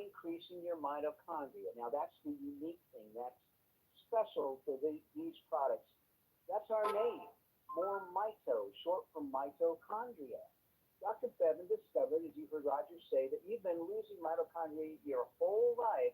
increasing your mitochondria. Now, that's the unique thing. That's special to these products. That's our name, MoreMito, short for mitochondria. Dr. Bevan discovered, as you heard Roger say, that you've been losing mitochondria your whole life,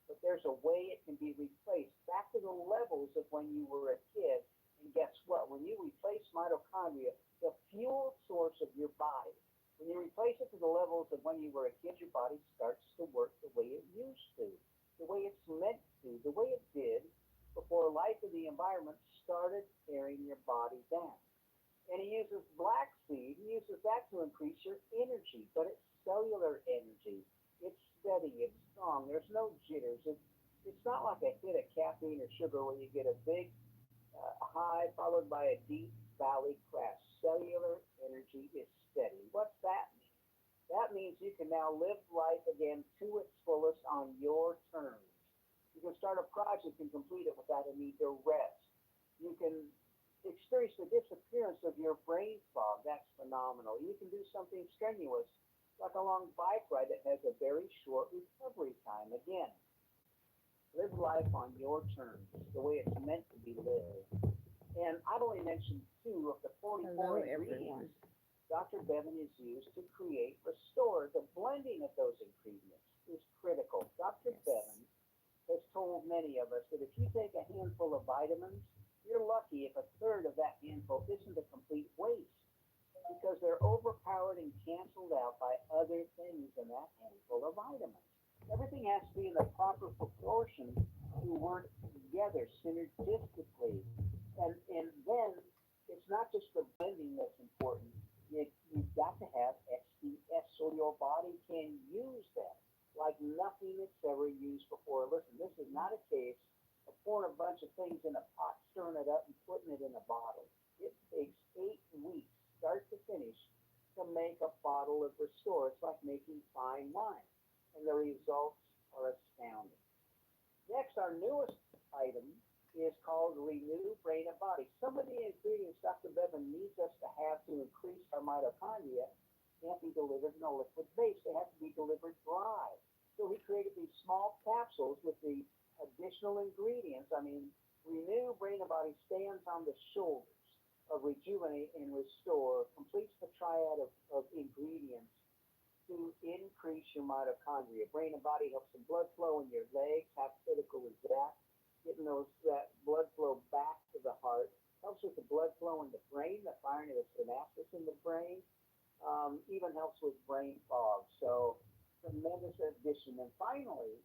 but there's a way it can be replaced back to the levels of when you were a kid. And guess what? When you replace mitochondria, the fuel source of your body, when you replace it to the levels of when you were a kid, your body starts to work the way it used to, the way it's meant to, the way it did before life and the environment started tearing your body down. And he uses black seed. He uses that to increase your energy, but it's cellular energy. It's steady. It's strong. There's no jitters. It's not like a hit of caffeine or sugar where you get a big high followed by a deep valley crash. Cellular energy is steady. What's that mean? That means you can now live life again to its fullest on your terms. You can start a project and complete it without a need to rest. You can experience the disappearance of your brain fog. That's phenomenal. You can do something strenuous, like a long bike ride that has a very short recovery time. Again, live life on your terms, the way it's meant to be lived. And I've only mentioned 2 of the 44 ingredients Dr. Bevan is used to create Restore. The blending of those ingredients is critical. Dr. Bevan has told many of us that if you take a handful of vitamins, you're lucky if a third of that handful isn't a complete waste, because they're overpowered and canceled out by other things in that handful of vitamins. Everything has to be in the proper proportion to work together synergistically. And then it's not just the blending that's important. You've got to have SDS so your body can use that like nothing it's ever used before. Listen, this is not a case of pouring a bunch of things in a pot, stirring it up, and putting it in a bottle. It takes 8 weeks, start to finish, to make a bottle of Restore. It's like making fine wine, and the results are astounding. Next, our newest item is called Renew Brain and Body. Some of the ingredients Dr. Bevan needs us to have to increase our mitochondria can't be delivered in a liquid base. They have to be delivered dry. So he created these small capsules with the additional ingredients. Renew Brain and Body stands on the shoulders of Rejuvenate and Restore, completes the triad of ingredients to increase your mitochondria. Brain and body helps the blood flow in your legs. How critical is that? Getting that blood flow back to the heart. Helps with the blood flow in the brain, the firing of the synapses in the brain. Even helps with brain fog. So tremendous addition. And finally,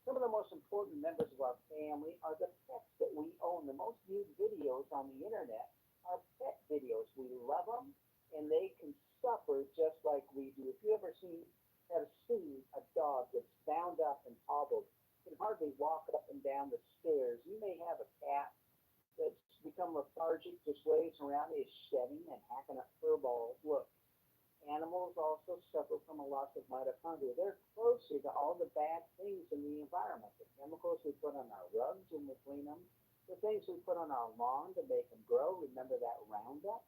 some of the most important members of our family are the pets that we own. The most viewed videos on the internet are pet videos. We love them, and they can suffer just like we do. If you ever have seen a dog that's bound up and hobbled, can hardly walk up and down the stairs. You may have a cat that's become lethargic, just lays around, is shedding and hacking up fur balls. Look, animals also suffer from a loss of mitochondria. They're closer to all the bad things in the environment. The chemicals we put on our rugs when we clean them, the things we put on our lawn to make them grow. Remember that Roundup?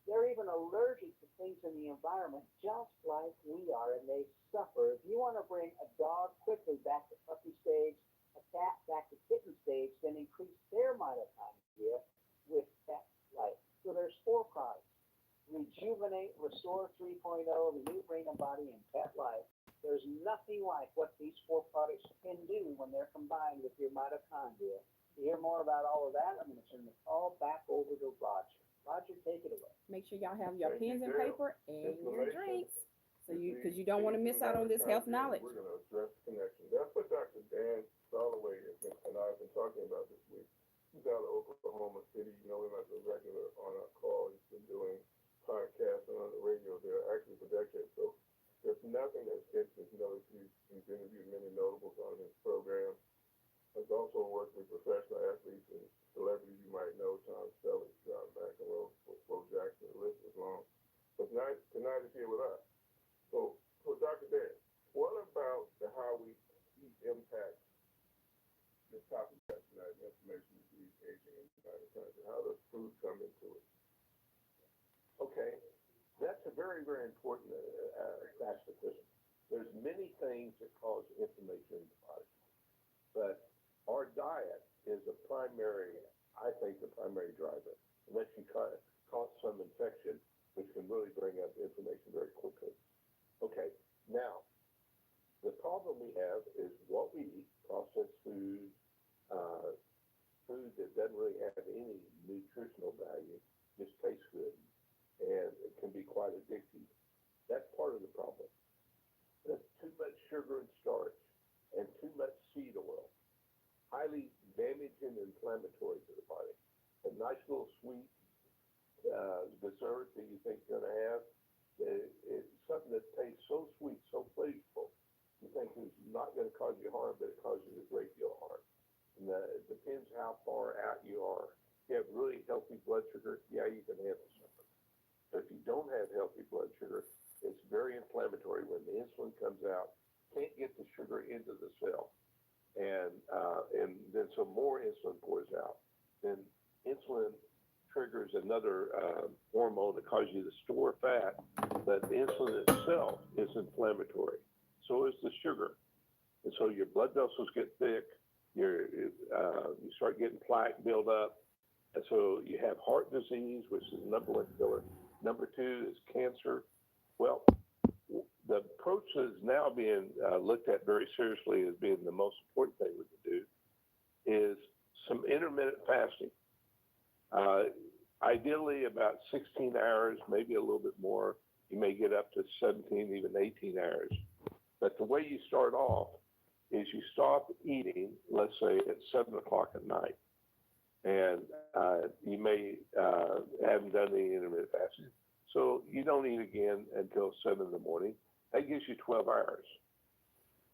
They're even allergic to things in the environment just like we are, and they suffer. If you want to bring a dog quickly back to puppy stage, a cat back to kitten stage, then increase their mitochondria with Petlife. So there's 4 products: Rejuvenate, Restore 3.0, Renew Brain and Body, and Petlife. There's nothing like what these 4 products can do when they're combined with your mitochondria. To hear more about all of that, I'm going to turn the call back over to Roger. Roger, take it away. Make sure y'all have your pens and paper and your drinks, because you don't want to miss out on this health knowledge. We're going to address connection. That's what Dr. Dan Soloway and I have been talking about this week. He's out of Oklahoma City. You know him as a regular on our call. He's been doing podcasts and on the radio there actually for decades. So there's nothing that escapes his notice. He's interviewed many notables on his program. Has also worked with professional athletes and celebrities you might know: Tom Selleck, John McEnroe, Bo Jackson. The list is long. But tonight is here with us. So Dr. Dan, what about how he impacts this topic tonight, inflammation, disease, aging, and mitochondria? How does food come into it? Okay, that's a very, very important aspect. there's many things that cause inflammation in the body, but our diet is the primary, I think, the primary driver. Unless you caught some infection, which can really bring up inflammation very quickly. Okay, now, the problem we have is what we eat, processed food, food that doesn't really have any nutritional value, just tastes good, and it can be quite addictive. That's part of the problem. There's too much sugar and starch, and too much seed oil. Highly damaging and inflammatory to the body. A nice little sweet dessert that you think you're going to have, it's something that tastes so sweet, so flavorful, you think it's not going to cause you harm, but it causes you a great deal of harm. And it depends how far out you are. If you have really healthy blood sugar, yeah, you can handle something. But if you don't have healthy blood sugar, it's very inflammatory. When the insulin comes out, can't get the sugar into the cell. And then some more insulin pours out. Then insulin triggers another hormone that causes you to store fat, but the insulin itself is inflammatory. So is the sugar. And so your blood vessels get thick, you start getting plaque build up, and so you have heart disease, which is the number one killer. Number two is cancer. Well, the approach that is now being looked at very seriously as being the most important thing we can do is some intermittent fasting. Ideally about 16 hours, maybe a little bit more. You may get up to 17, even 18 hours. But the way you start off is you stop eating, let's say at 7 o'clock at night. And you may haven't done any intermittent fasting. So you don't eat again until 7 in the morning. That gives you 12 hours.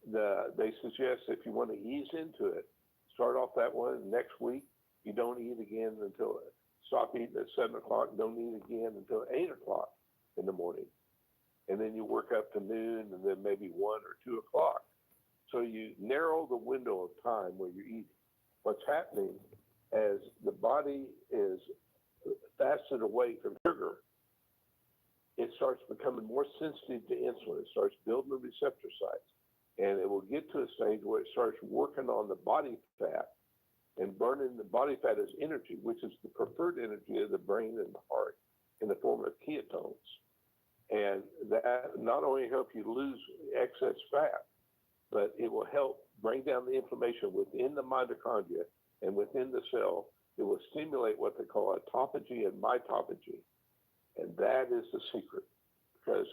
They suggest if you want to ease into it, start off that one. Next week, you don't eat again until, stop eating at 7 o'clock, don't eat again until 8 o'clock in the morning. And then you work up to noon and then maybe 1 or 2 o'clock. So you narrow the window of time where you're eating. What's happening as the body is fasted away from sugar, it starts becoming more sensitive to insulin. It starts building the receptor sites. And it will get to a stage where it starts working on the body fat and burning the body fat as energy, which is the preferred energy of the brain and the heart in the form of ketones. And that not only help you lose excess fat, but it will help bring down the inflammation within the mitochondria and within the cell. It will stimulate what they call autophagy and mitophagy. And that is the secret, because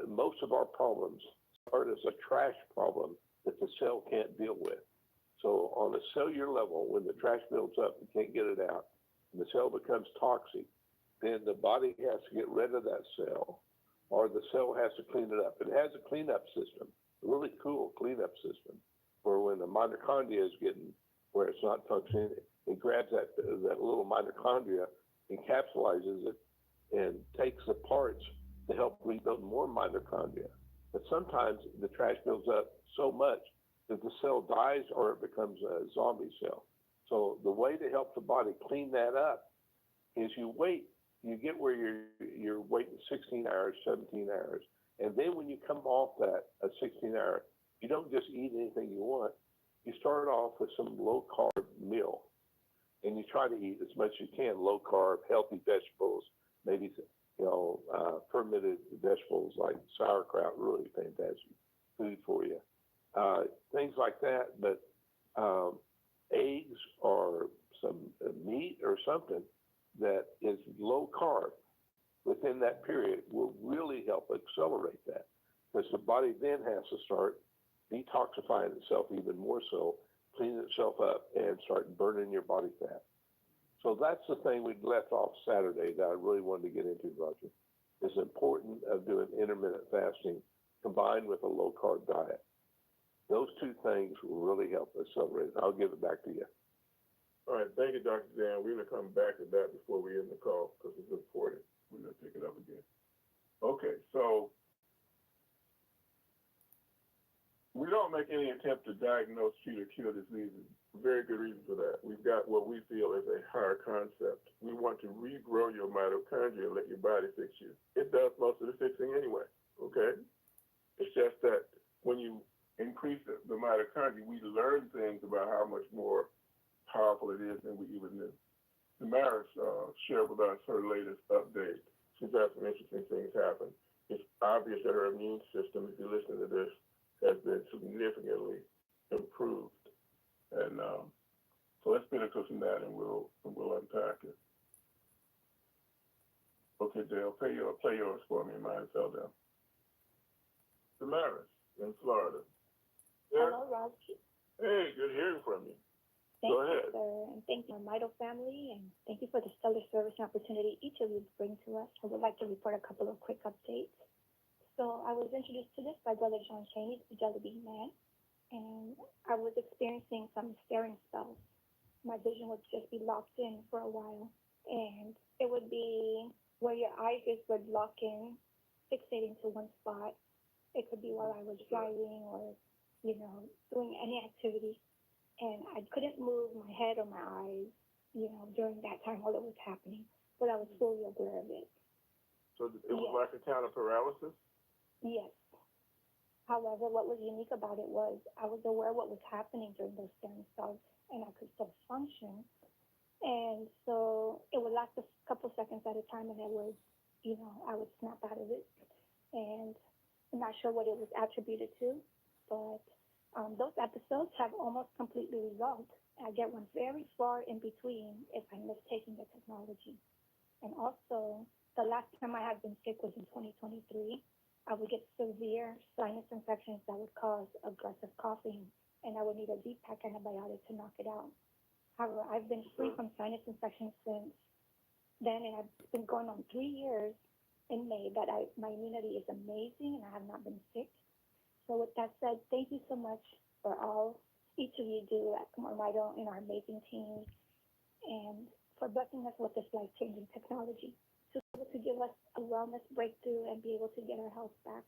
most of our problems start as a trash problem that the cell can't deal with. So on a cellular level, when the trash builds up, you can't get it out, and the cell becomes toxic, then the body has to get rid of that cell, or the cell has to clean it up. It has a cleanup system, a really cool cleanup system, where when the mitochondria is getting where it's not functioning, it grabs that little mitochondria, encapsulates it, and takes the parts to help rebuild more mitochondria. But sometimes the trash builds up so much that the cell dies or it becomes a zombie cell. So the way to help the body clean that up is you wait. You get where you're waiting 16 hours, 17 hours. And then when you come off that 16 hour, you don't just eat anything you want. You start off with some low carb meal. And you try to eat as much as you can, low carb, healthy vegetables, maybe, fermented vegetables like sauerkraut, really fantastic food for you. Things like that, but eggs or some meat or something that is low carb within that period will really help accelerate that, because the body then has to start detoxifying itself even more so, cleaning itself up and start burning your body fat. So that's the thing we left off Saturday that I really wanted to get into, Roger. It's important of doing intermittent fasting combined with a low carb diet. Those two things will really help accelerate it. I'll give it back to you. All right, thank you, Dr. Dan. We're going to come back to that before we end the call because it's important. We're going to pick it up again. Okay, so we don't make any attempt to diagnose, treat, or cure diseases. Very good reason for that. We've got what we feel is a higher concept. We want to regrow your mitochondria and let your body fix you. It does most of the fixing anyway, okay? It's just that when you increase the mitochondria, we learn things about how much more powerful it is than we even knew. Damaris shared with us her latest update. She's had some interesting things happen. It's obvious that her immune system, if you listen to this, has been significantly improved. And so let's benefit from that, and we'll unpack it. Okay, Dale, play yours for me. Mine fell down. Damaris in Florida. Hello, Rosie. Hey, good hearing from you. Thank Go you, ahead. sir, and thank you, MoreMito family, and thank you for the stellar service and opportunity each of you bring to us. I would like to report a couple of quick updates. So I was introduced to this by Brother John Chaney, the Jelly Bean Man, and I was experiencing some staring spells. My vision would just be locked in for a while, and it would be where your eyes would lock in, fixating to one spot. It could be while I was driving or, doing any activity. And I couldn't move my head or my eyes, during that time while it was happening, but I was fully aware of it. So it was like a kind of paralysis? Yes. However, what was unique about it was I was aware of what was happening during those staring spells, and I could still function. And so it would last a couple seconds at a time, and I would snap out of it. And I'm not sure what it was attributed to, but those episodes have almost completely resolved. I get one very far in between if I miss taking the technology. And also, the last time I had been sick was in 2023. I would get severe sinus infections that would cause aggressive coughing, and I would need a deep pack antibiotic to knock it out. However, I've been free from sinus infections since then, and I've been going on 3 years in May that my immunity is amazing, and I have not been sick. So with that said, thank you so much for all each of you do at MoreMito and our amazing team, and for blessing us with this life-changing technology to be able to give us a wellness breakthrough and be able to get our health back.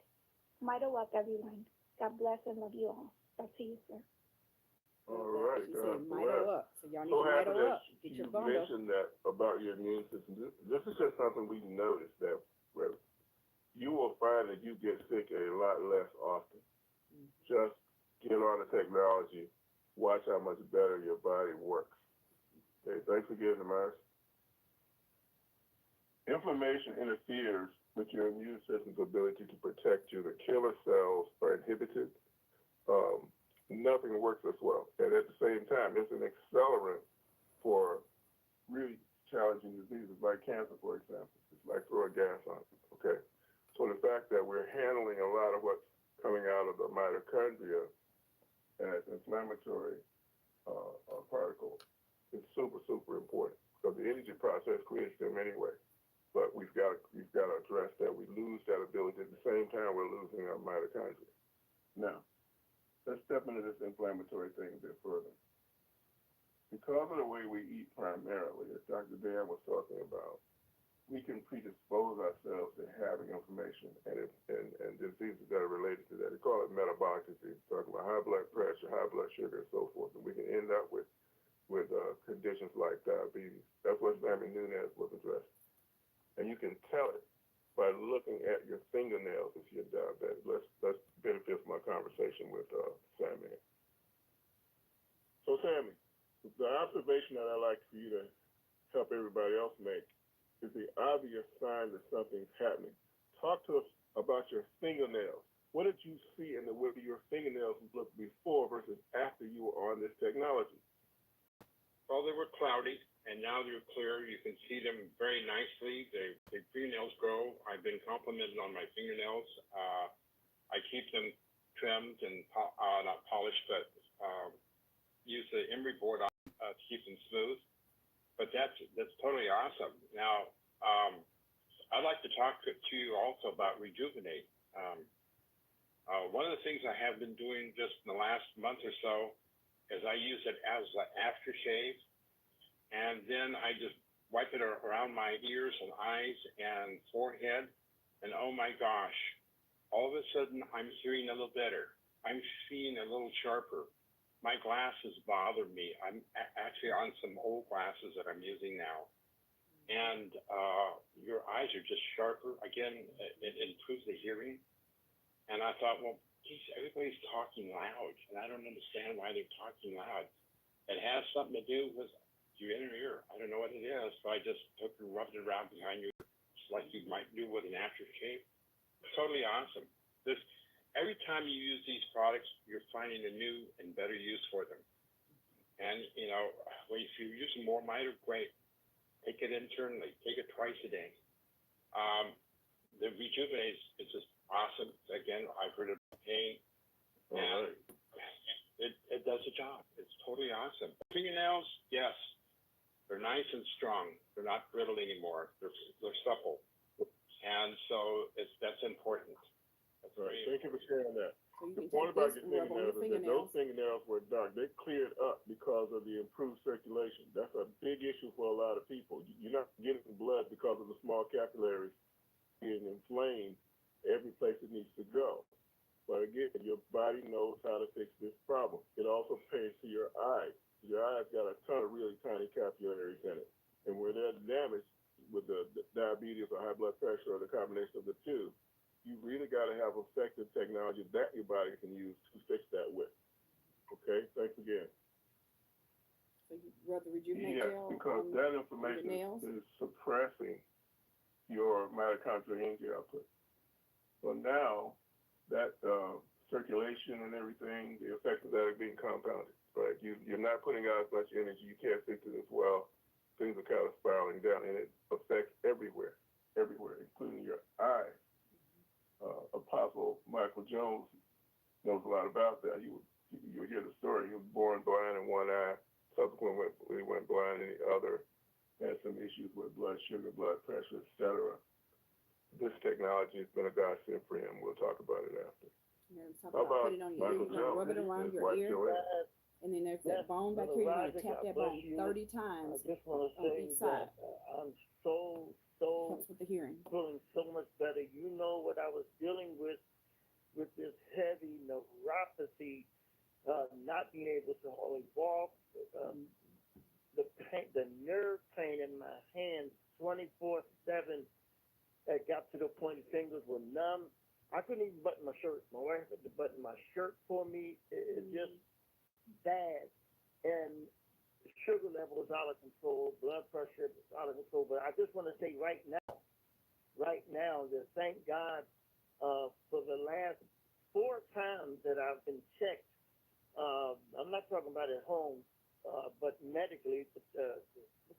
Mito up, everyone. God bless and love you all. Back to you, sir. All right. She said Mito up. So y'all need So to happy Mito that up. Get you your bundle. mentioned that about your immune system. This is just something we've noticed that you will find that you get sick a lot less often. Just get on the technology. Watch how much better your body works. Okay, thanks again, Damaris. Inflammation interferes with your immune system's ability to protect you. The killer cells are inhibited. Nothing works as well. And at the same time, it's an accelerant for really challenging diseases like cancer, for example. It's like throwing gas on it, okay? So the fact that we're handling a lot of what's coming out of the mitochondria as inflammatory particles is super, super important because the energy process creates them anyway. But we've got to address that. We lose that ability at the same time we're losing our mitochondria. Now, let's step into this inflammatory thing a bit further. Because of the way we eat primarily, as Dr. Dan was talking about, we can predispose ourselves to having inflammation and diseases that are related to that. They call it metabolic disease, talking about high blood pressure, high blood sugar, and so forth. And we can end up with conditions like diabetes. That's what Sammy Nunez was addressing. And you can tell it by looking at your fingernails if you're diabetic. Let's benefit from our conversation with Sammy. So Sammy, the observation that I'd like for you to help everybody else make is the obvious sign that something's happening. Talk to us about your fingernails. What did you see in the way your fingernails looked before versus after you were on this technology? Well, they were cloudy, and now they're clear. You can see them very nicely. The fingernails grow. I've been complimented on my fingernails. I keep them trimmed and not polished, but use the emery board to keep them smooth. But that's totally awesome. Now, I'd like to talk to you also about Rejuvenate. One of the things I have been doing just in the last month or so is I use it as an aftershave, and then I just wipe it around my ears and eyes and forehead, and oh my gosh, all of a sudden I'm hearing a little better. I'm seeing a little sharper. My glasses bother me. I'm actually on some old glasses that I'm using now. And your eyes are just sharper. Again, it improves the hearing. And I thought, well, geez, everybody's talking loud, and I don't understand why they're talking loud. It has something to do with your inner ear. I don't know what it is, so I just took and rubbed it around behind you, just like you might do with an aftershave. Totally awesome. Every time you use these products, you're finding a new and better use for them. And, if you're using MoreMito, great. Take it internally. Take it twice a day. The Rejuvenate is just awesome. Again, I've heard of pain, and it does the job. It's totally awesome. Fingernails, yes, they're nice and strong. They're not brittle anymore. They're supple, and so that's important. That's Right. very Thank you for sharing that. So you The can point take about this your and rub on your fingernails is that those fingernails. fingernails were dark. They cleared up because of the improved circulation. That's a big issue for a lot of people. You're not getting blood because of the small capillaries being inflamed every place it needs to go. But again, your body knows how to fix this problem. It also pertains to your eyes. Your eyes got a ton of really tiny capillaries in it. And where they're damaged with the diabetes or high blood pressure or the combination of the two, you really got to have effective technology that your body can use to fix that with. Okay, thanks again. So you rub the Rejuvenate Yeah, Gel because on that your information nails. is suppressing your mitochondrial energy output. So now that circulation and everything, the effects of that are being compounded. Right, you're not putting out as much energy. You can't fix it as well. Things are kind of spiraling down, and it affects everywhere, including your eyes. Apostle Michael Jones knows a lot about that. You hear the story. He was born blind in one eye, subsequently went blind in the other, had some issues with blood sugar, blood pressure, etc. This technology has been a godsend for him. We'll talk about it after. How about put it on your ear? Michael You're gonna rub it Jones? around Watch your ear, your ear. and then there's Yes, that bone back Brother here. You're gonna Roger, tap God that bless bone you. 30 I times just want to on say each side. that I'm so Helps with the hearing. feeling so much better. You know what I was dealing with this heavy neuropathy, not being able to hardly walk, the pain, the nerve pain in my hands, 24/7. It got to the point the fingers were numb. I couldn't even button my shirt. My wife had to button my shirt for me. It's just bad. And sugar level is out of control, blood pressure is out of control. But I just want to say right now, that thank God for the last 4 times that I've been checked. I'm not talking about at home, but medically,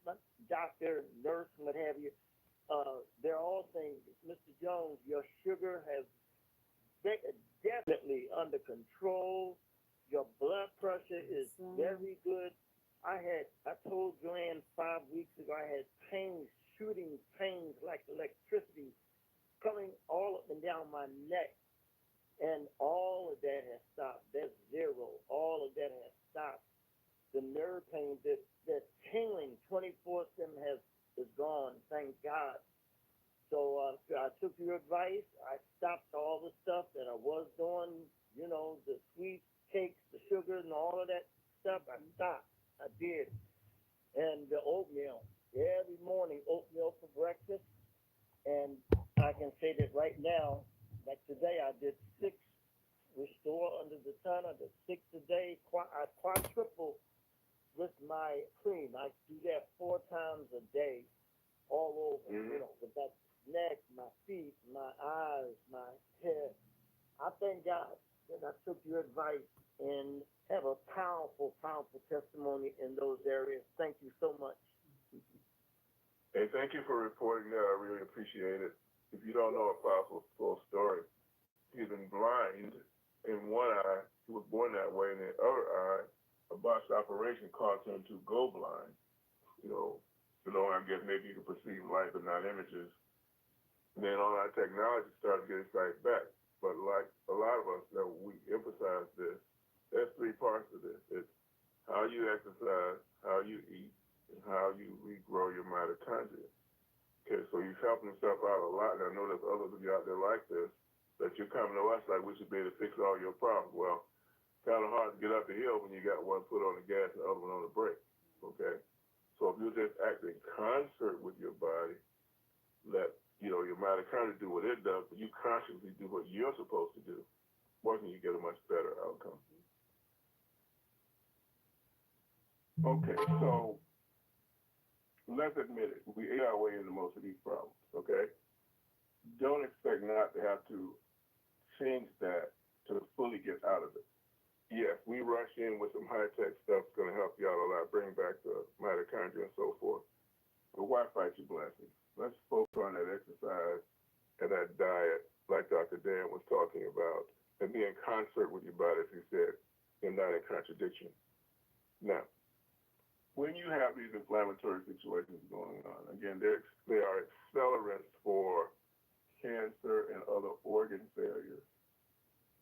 my doctor, nurse, what have you. They're all saying, Mr. Jones, your sugar has definitely under control. Your blood pressure is very good. I told Joanne 5 weeks ago, I had shooting pains like electricity coming all up and down my neck. And all of that has stopped. That's zero. All of that has stopped. The nerve pain, that tingling 24/7 is gone. Thank God. So I took your advice. I stopped all the stuff that I was doing, the sweets, cakes, the sugar, and all of that stuff. I stopped. I did. And the oatmeal. Every morning, oatmeal for breakfast. And I can say that right now, like today, I did 6 Restore Under the Sun. I did 6 a day. I quadruple with my cream. I do that 4 times a day, all over. With that neck, my feet, my eyes, my head. I thank God that I took your advice and have a powerful, powerful testimony in those areas. Thank you so much. Hey, thank you for reporting that. I really appreciate it. If you don't know Apostle's full story, he's been blind in one eye. He was born that way. In the other eye, a botched operation caused him to go blind. I guess maybe you can perceive light but not images. And then all our technology started getting sight back. But like a lot of us, we emphasize this. There's 3 parts of this. It's how you exercise, how you eat, and how you regrow your mitochondria. Okay, so you're helping yourself out a lot, and I know there's others of you out there like this, that you're coming to us like we should be able to fix all your problems. Well, it's kind of hard to get up the hill when you got one foot on the gas and the other one on the brake, okay? So if you just act in concert with your body, let your mitochondria do what it does, but you consciously do what you're supposed to do. wasn't you get a much better outcome. Okay, so let's admit it. We ate our way into most of these problems, okay? Don't expect not to have to change that to fully get out of it. Yes, we rush in with some high-tech stuff that's going to help you out a lot, bring back the mitochondria and so forth. But why fight your blessings? Let's focus on that exercise and that diet, like Dr. Dan was talking about, and be in concert with your body, as he said, and not in contradiction. Now, when you have these inflammatory situations going on, again, there are accelerants for cancer and other organ failures.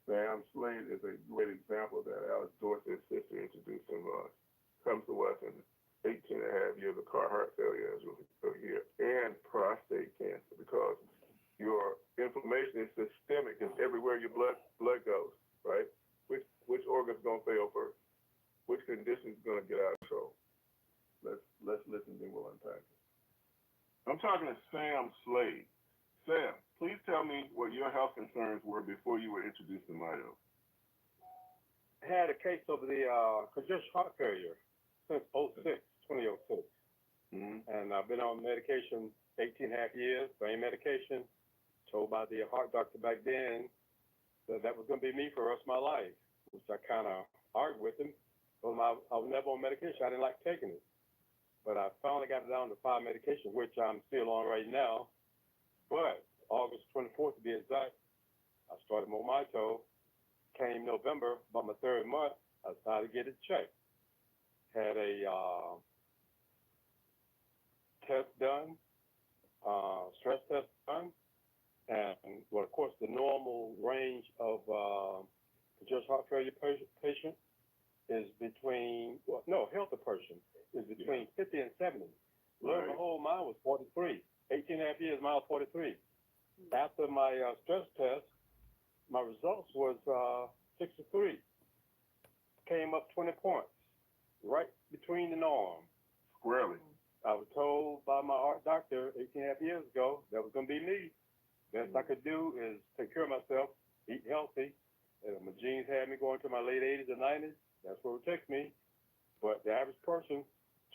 Sam Slade is a great example of that. Alex Dorsey's sister introduced him comes to us in 18 and a half years of heart failure as a year, and prostate cancer, because your inflammation is systemic. It's everywhere your blood goes, right? Which organ's gonna fail first? Which condition's gonna get out of control? Let's listen, then we'll unpack it. I'm talking to Sam Slade. Sam, please tell me what your health concerns were before you were introduced to Mito. Had a case of the congestive heart failure since 2006. Mm-hmm. And I've been on medication 18 and a half years, same medication, told by the heart doctor back then that was going to be me for the rest of my life, which I kind of argued with him. Told him I was never on medication. I didn't like taking it. But I finally got it down to 5 medications, which I'm still on right now. But August 24th, to be exact, I started MoreMito. Came November, about my 3rd month, I decided to get it checked. Had a test done, stress test done, and, well, of course, the normal range of congestive heart failure patient is between, well, no, healthy person is between 50 and 70. Lo and behold, mine was 43. 18 and a half years, mine was 43. After my stress test, my results was 63. Came up 20 points, right between the norm. Squarely. I was told by my heart doctor 18 and a half years ago that was going to be me. Best I could do is take care of myself, eat healthy. And my genes had me going to my late 80s and 90s. That's where it takes me. But the average person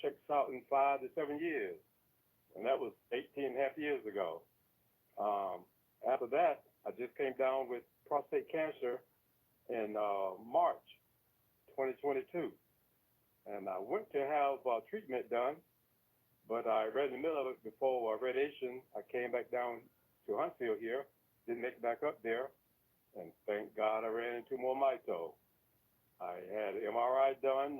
checks out in 5 to 7 years. And that was 18 and a half years ago. After that, I just came down with prostate cancer in March 2022. And I went to have treatment done, but right in the middle of it, before radiation, I came back down to Huntsville here, didn't make it back up there, and thank God I ran into MoreMito. I had an MRI done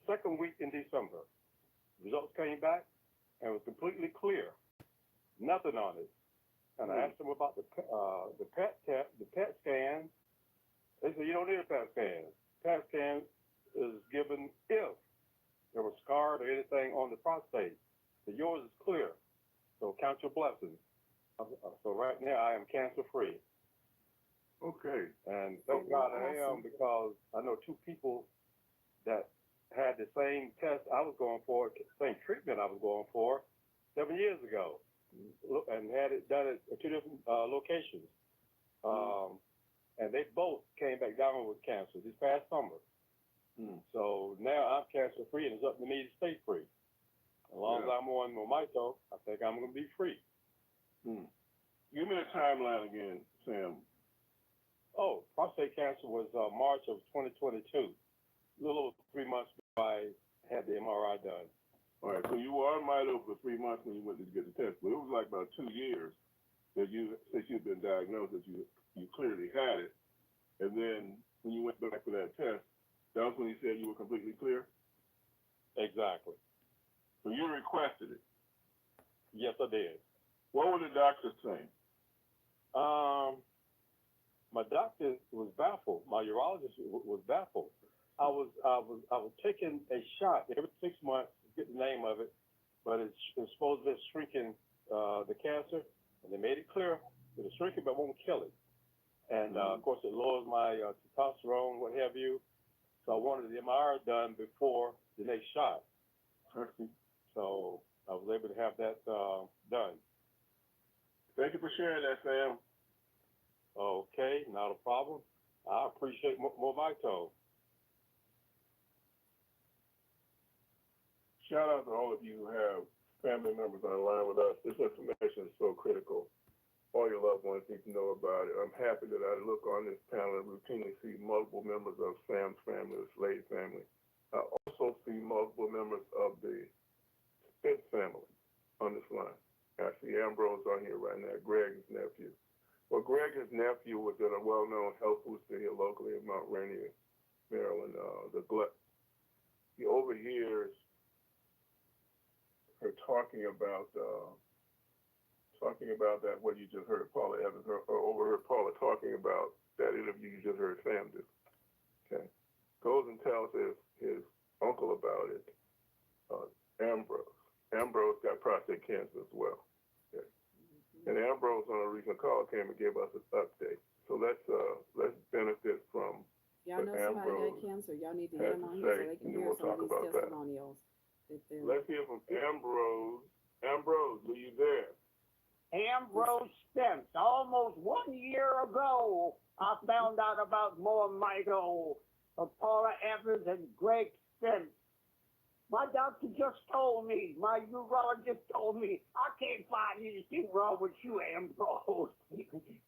2nd week in December. Results came back and was completely clear, nothing on it. And I asked them about the PET scan. They said, you don't need a PET scan. PET scan is given if there was scarred or anything on the prostate. So yours is clear. So count your blessings. So right now I am cancer-free. Okay. And thank God I am, because I know 2 people that had the same test I was going for, same treatment I was going for 7 years ago, and had it done at 2 different locations. And they both came back down with cancer this past summer. So now I'm cancer-free, and it's up to me to stay free. As long as I'm on MoreMito, I think I'm going to be free. Give me the timeline again, Sam. Oh, prostate cancer was March of 2022, a little over 3 months before I had the MRI done. All right, so you were on Mito for 3 months when you went to get the test, but it was like about 2 years that since you've been diagnosed, that you clearly had it. And then when you went back for that test, that was when you said you were completely clear? Exactly. So you requested it? Yes, I did. What were the doctors saying? My doctor was baffled. My urologist was baffled. I was taking a shot every 6 months, get the name of it, but it's supposed to be shrinking the cancer, and they made it clear that it's shrinking but won't kill it. And of course, it lowers my testosterone, what have you. So I wanted the MRI done before the next shot. So I was able to have that done. Thank you for sharing that, Sam. Okay, not a problem. I appreciate MoreMito. Shout out to all of you who have family members online with us. This information is so critical. All your loved ones need to know about it. I'm happy that I look on this panel and routinely see multiple members of Sam's family, the Slade family. I also see multiple members of the Spence family on this line. I see Ambrose on here right now, Greg's nephew. Well, Greg's nephew was at a well-known health food store here locally in Mount Rainier, Maryland. He overhears her talking about that, what you just heard Paula Evans, or overheard Paula talking about that interview you just heard Sam do. Okay. Goes and tells his uncle about it, Ambrose. Ambrose got prostate cancer as well. Okay. And Ambrose on a recent call came and gave us an update. So let's benefit from Y'all know somebody got cancer. Y'all need to get them on here so they can hear some of these testimonials. Let's hear from Ambrose. Ambrose, are you there? Ambrose Spence. Almost 1 year ago, I found out about MoreMito of Paula Evans and Greg Spence. My doctor just told me, my urologist told me, I can't find anything wrong with you, Ambrose.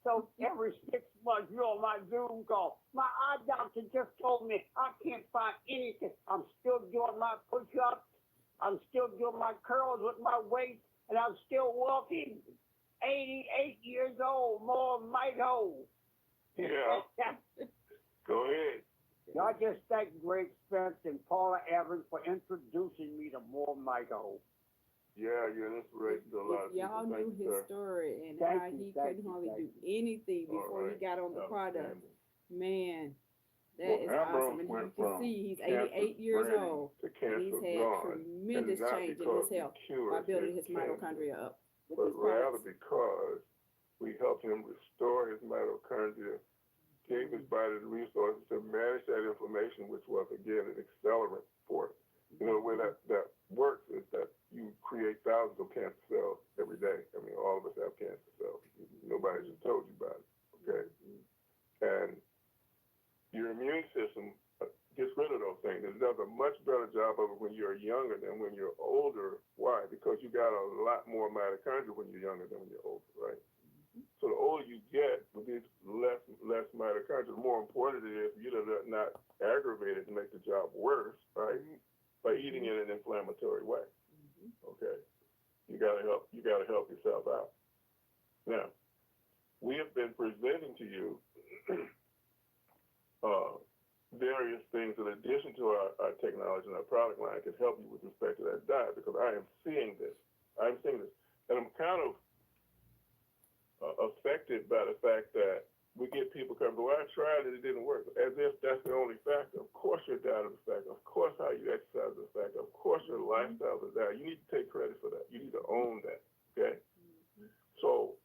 So every 6 months, you're on my Zoom call. My eye doctor just told me I can't find anything. I'm still doing my push-ups. I'm still doing my curls with my weight, and I'm still walking. 88 years old, MoreMito. Yeah. Go ahead. I just thank Greg Spence and Paula Evans for introducing me to MoreMito. Yeah, you're an inspiration to a lot of people. Y'all knew his story and how he couldn't hardly do anything before he got on the product. Man, that is awesome. And you can see he's 88 years old. And he's had tremendous change in his health by building his mitochondria up. But rather because we helped him restore his mitochondria, gave his body the resources to manage that inflammation, which was, again, an accelerant for it. You know, the way that works is that you create thousands of cancer cells every day. I mean, all of us have cancer cells. Nobody just told you about it, okay? And your immune system gets rid of those things. It does a much better job of it when you're younger than when you're older. Why? Because you got a lot more mitochondria when you're younger than when you're older, right? So the older you get, with these less mitochondria, the more important it is you to not aggravate it and make the job worse, right? By eating in an inflammatory way. Okay, you gotta help yourself out. Now, we have been presenting to you various things in addition to our technology and our product line can help you with respect to that diet, because I am seeing this. And I'm kind of affected by the fact that we get people coming, well, I tried it, it didn't work. As if that's the only factor. Of course your diet is a factor. Of course how you exercise is a factor. Of course your lifestyle is that. You need to take credit for that. You need to own that, okay? So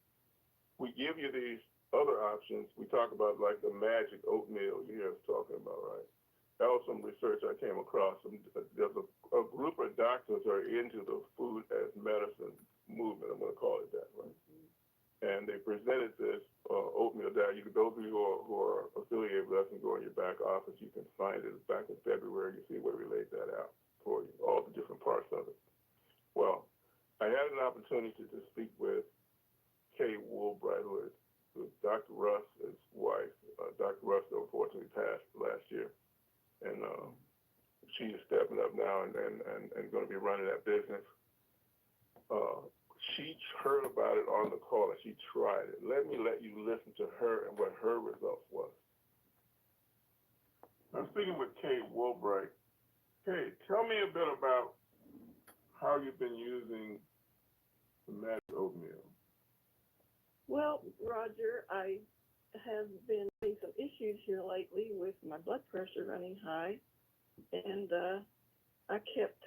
we give you these other options. We talk about like the magic oatmeal you hear us talking about, right? That was some research I came across. There's a group of doctors who are into the food as medicine movement, I'm gonna call it that, right? And they presented this oatmeal diet. Those of you who are affiliated with us and go in your back office, you can find it. It's back in February. You see where we laid that out for you, all the different parts of it. Well, I had an opportunity to speak with Kay Woolbright, who is Dr. Russ's wife. Dr. Russ, unfortunately, passed last year. And she is stepping up now and going to be running that business. She heard about it on the call and she tried it. Let you listen to her and what her results was. I'm speaking with Kay Woolbright. Kay, tell me a bit about how you've been using the magic oatmeal. Well, Roger, I have been having some issues here lately with my blood pressure running high, and I kept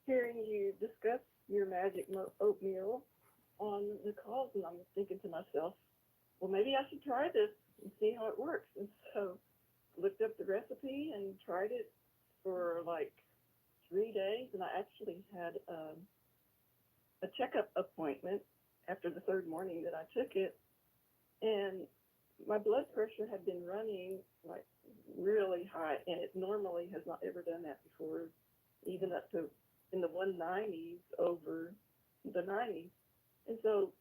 hearing you discuss your magic oatmeal on the calls, and I'm thinking to myself, well, maybe I should try this and see how it works. And so looked up the recipe and tried it for like 3 days, and I actually had a checkup appointment after the third morning that I took it, and my blood pressure had been running like really high, and it normally has not ever done that before, even up to in the 190s over the 90s. And so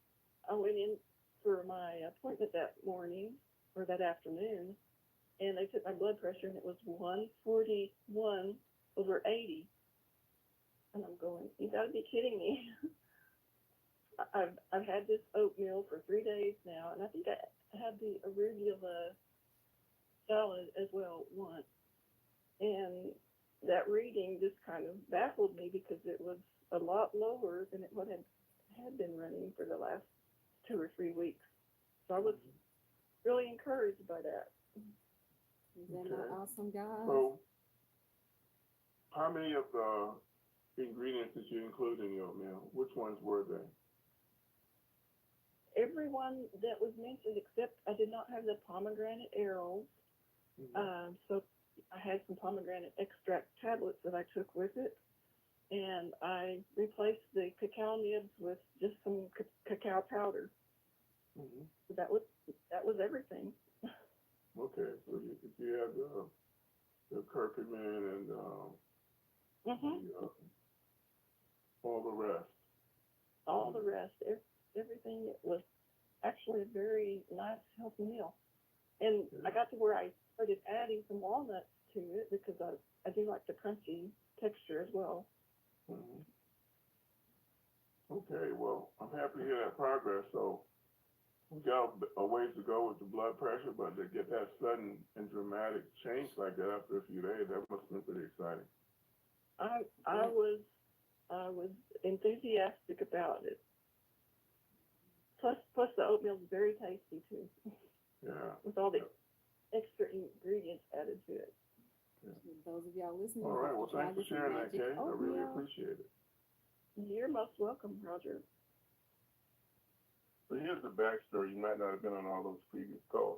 I went in for my appointment that morning or that afternoon, and they took my blood pressure, and it was 141 over 80. And I'm going, you gotta be kidding me. I've had this oatmeal for 3 days now, and I think I had the arugula salad as well once. And that reading just kind of baffled me because it was a lot lower than it would had been running for the last 2 or 3 weeks. So I was really encouraged by that. Is that not awesome, guys? So, how many of the ingredients did you include in your meal? Which ones were they? Everyone that was mentioned, except I did not have the pomegranate arrows. So I had some pomegranate extract tablets that I took with it, and I replaced the cacao nibs with just some cacao powder. So that was everything. Okay, so you have the curcumin and all the rest. All the rest, everything. It was actually a very nice, healthy meal. And I got to where I started adding some walnuts to it because I do like the crunchy texture as well. Okay, well, I'm happy to hear that progress. So we got a ways to go with the blood pressure, but to get that sudden and dramatic change like that after a few days, that must have been pretty exciting. I was enthusiastic about it. Plus the oatmeal is very tasty too. Yeah. With all the extra ingredients added to it. Yeah. Those of y'all listening. All right, well, thanks for sharing that, Kay. I really appreciate it. You're most welcome, Roger. So here's the backstory. You might not have been on all those previous calls.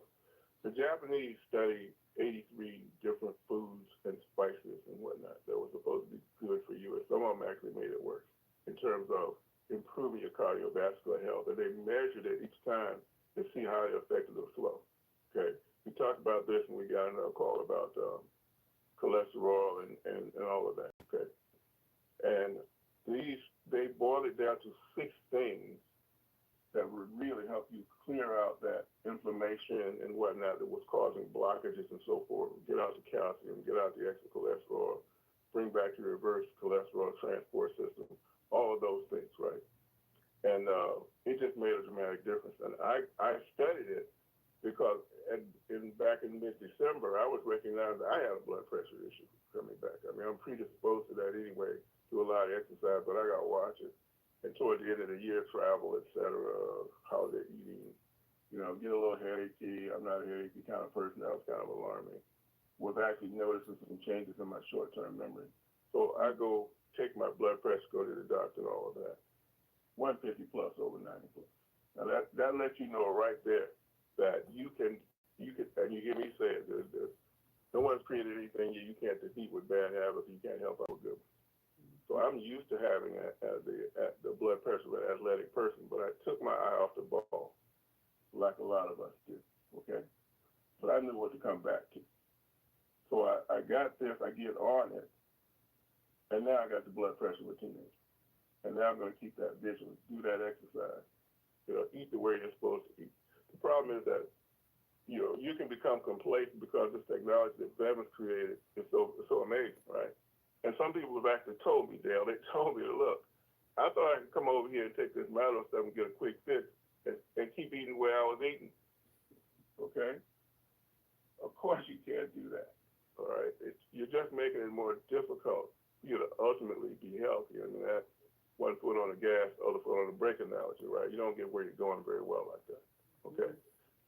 The Japanese studied 83 different foods and spices and whatnot that were supposed to be good for you, and some of them actually made it worse in terms of improving your cardiovascular health. And they measured it each time to see how it affected the flow. Okay, we talked about this when we got another call about cholesterol and all of that. Okay, and they boiled it down to 6 things that would really help you clear out that inflammation and whatnot that was causing blockages and so forth. Get out the calcium, get out the extra cholesterol, bring back your reverse cholesterol transport system, all of those things, right? And it just made a dramatic difference. And I studied it because back in mid-December, I was recognizing I had a blood pressure issue coming back. I mean, I'm predisposed to that anyway, do a lot of exercise, but I got to watch it. And toward the end of the year, travel, et cetera, holiday eating, get a little headachy. I'm not a headachy kind of person. That was kind of alarming. Was actually noticing some changes in my short-term memory. So I go take my blood pressure, go to the doctor and all of that. 150 plus over 90 plus. Now that lets you know right there that you can, and you hear me say it, no one's created anything you can't defeat with bad habits, you can't help out with good ones. So I'm used to having the blood pressure of an athletic person, but I took my eye off the ball, like a lot of us do, okay? But I knew what to come back to. So I got this, I get on it, and now I got the blood pressure of a teenager. And now I'm going to keep that vigilant, do that exercise, eat the way you're supposed to eat. The problem is that, you can become complacent because this technology that Bevan's created is so amazing, right? And some people have actually told me, Dale, they told me, look, I thought I could come over here and take this Mito stuff and get a quick fix and keep eating the way I was eating, okay? Of course you can't do that, all right? You're just making it more difficult for you to ultimately be healthy. I mean, that one foot on the gas, other foot on the brake analogy, right? You don't get where you're going very well like that, okay?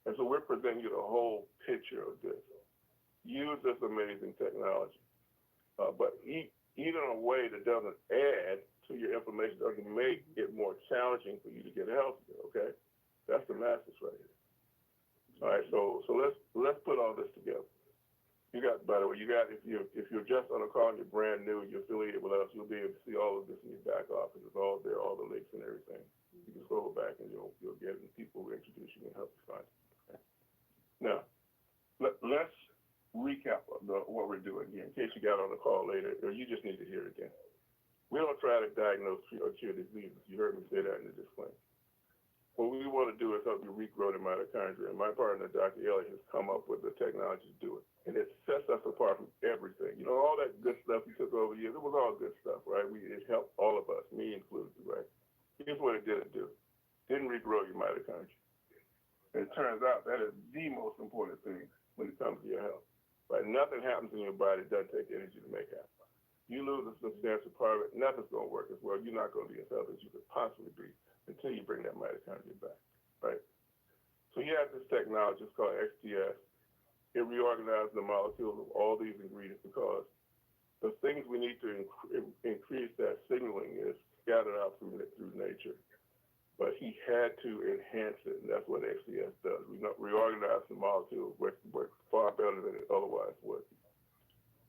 And so we're presenting you the whole picture of this. Use this amazing technology, but eat in a way that doesn't add to your inflammation, doesn't make it more challenging for you to get healthier, okay? That's the message right here. All right, so let's put all this together. By the way, if you're just on a call and you're brand new and you're affiliated with us, you'll be able to see all of this in your back office. It's all there, all the links and everything. You can scroll back and you'll get it, and people will introduce you and help you find it. Okay? Now, let's recap what we're doing here in case you got on the call later or you just need to hear it again. We don't try to diagnose or cure diseases. You heard me say that in the disclaimer. What we want to do is help you regrow the mitochondria. And my partner, Dr. Elliott, has come up with the technology to do it. And it sets us apart from everything. You know, all that good stuff we took over the years, it was all good stuff, right? It helped all of us, me included, right? Here's what it didn't do. Didn't regrow your mitochondria. And it turns out that is the most important thing when it comes to your health. Right? Nothing happens in your body that doesn't take energy to make happen. You lose a substantial part of it, nothing's going to work as well. You're not going to be as healthy as you could possibly be until you bring that mitochondria back, right? So you have this technology, it's called XDS. It reorganizes the molecules of all these ingredients because the things we need to increase that signaling is scattered out through nature. But he had to enhance it, and that's what XDS does. We reorganize the molecules, work far better than it otherwise would.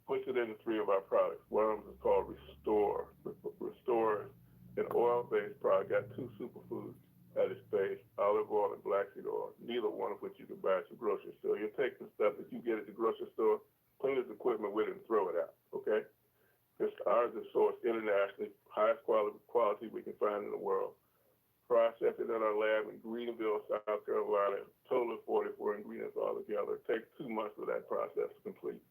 Push it into 3 of our products. One of them is called Restore. Restore is an oil-based product, got 2 superfoods at its base, olive oil and black seed oil, neither one of which you can buy at your grocery store. You take the stuff that you get at the grocery store, clean this equipment with it, and throw it out, okay? Ours is sourced internationally, highest quality we can find in the world. Processed it in our lab in Greenville, South Carolina, total of 44 ingredients altogether. It takes 2 months for that process to complete.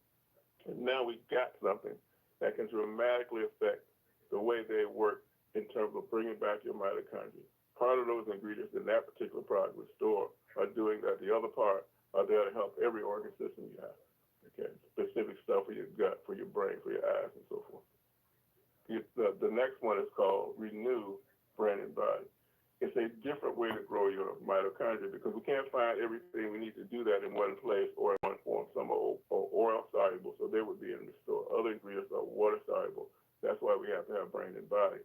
And now we've got something that can dramatically affect the way they work in terms of bringing back your mitochondria. Part of those ingredients in that particular product, Restore, are doing that. The other part are there to help every organ system you have. Okay, specific stuff for your gut, for your brain, for your eyes, and so forth. The next one is called Renew, Brain and Body. It's a different way to grow your mitochondria because we can't find everything we need to do that in one place or in one form. Some are oil soluble, so they would be in the store. Other ingredients are water soluble. That's why we have to have brain and body.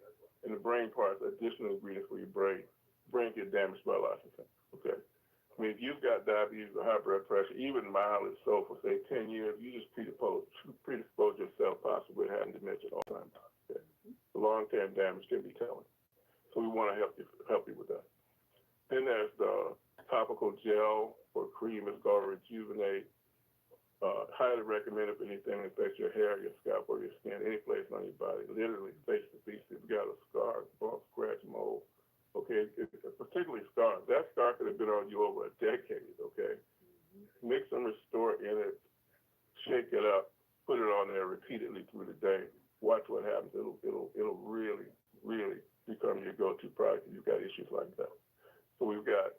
And the brain part is additional ingredients for your brain. Brain get damaged by lots of things. Okay. I mean, if you've got diabetes or high blood pressure, even mildly so for say 10 years, you just predispose yourself possibly with having dementia all the time. Okay. The long-term damage can be telling. So we want to help you with that. Then there's the topical gel or cream. It's called Rejuvenate. Highly recommended for anything that affects your hair, your scalp, or your skin, any place on your body. Literally, face to face. If you got a scar, bump, scratch, mole, okay, particularly scars. That scar could have been on you over a decade. Okay, mix and Restore in it, shake it up, put it on there repeatedly through the day. Watch what happens. It'll really, really become your go-to product if you've got issues like that. So we've got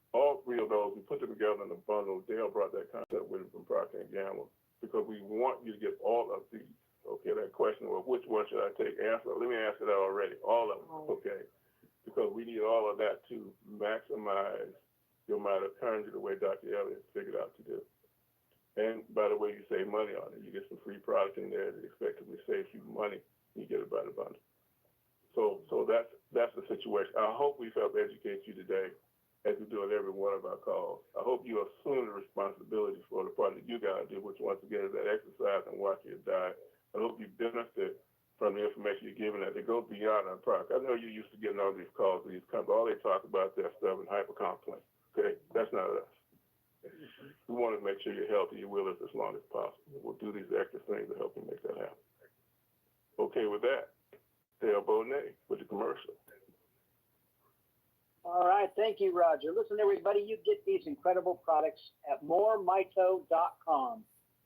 all 3 of those. We put them together in a bundle. Dale brought that concept with him from Procter & Gamble because we want you to get all of these. Okay, that question, well, which one should I take? Answer. Let me answer that already. All of them, okay? Because we need all of that to maximize your mitochondria the way Dr. Elliott figured out to do. And by the way, you save money on it. You get some free product in there that effectively saves you money. You get it by the bundle. So that's the situation. I hope we've helped educate you today, as we do at every one of our calls. I hope you assume the responsibility for the part that you got to do, which once again is that exercise and watch your diet. I hope you benefit from the information you're giving that it goes beyond our product. I know you're used to getting all these calls, these companies. All they talk about is their stuff and hypercomplex. Okay, that's not us. We want to make sure you're healthy. You're with us as long as possible. We'll do these extra things to help you make that happen. Okay, with that, Dale Bonet with the commercial. All right, thank you, Roger. Listen, everybody, you get these incredible products at MoreMito.com,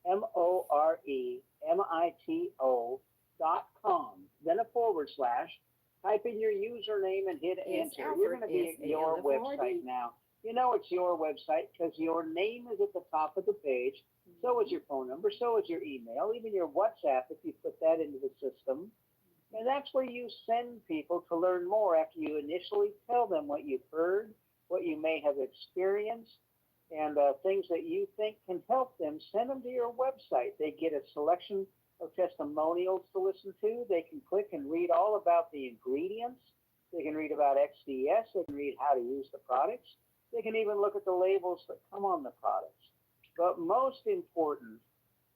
MoreMito.com, then a /. Type in your username and hit enter. You're going to be at your website now. You know it's your website because your name is at the top of the page. So is your phone number. So is your email, even your WhatsApp if you put that into the system. And that's where you send people to learn more after you initially tell them what you've heard, what you may have experienced, and things that you think can help them. Send them to your website. They get a selection of testimonials to listen to. They can click and read all about the ingredients. They can read about XDS. They can read how to use the products. They can even look at the labels that come on the products. But most important,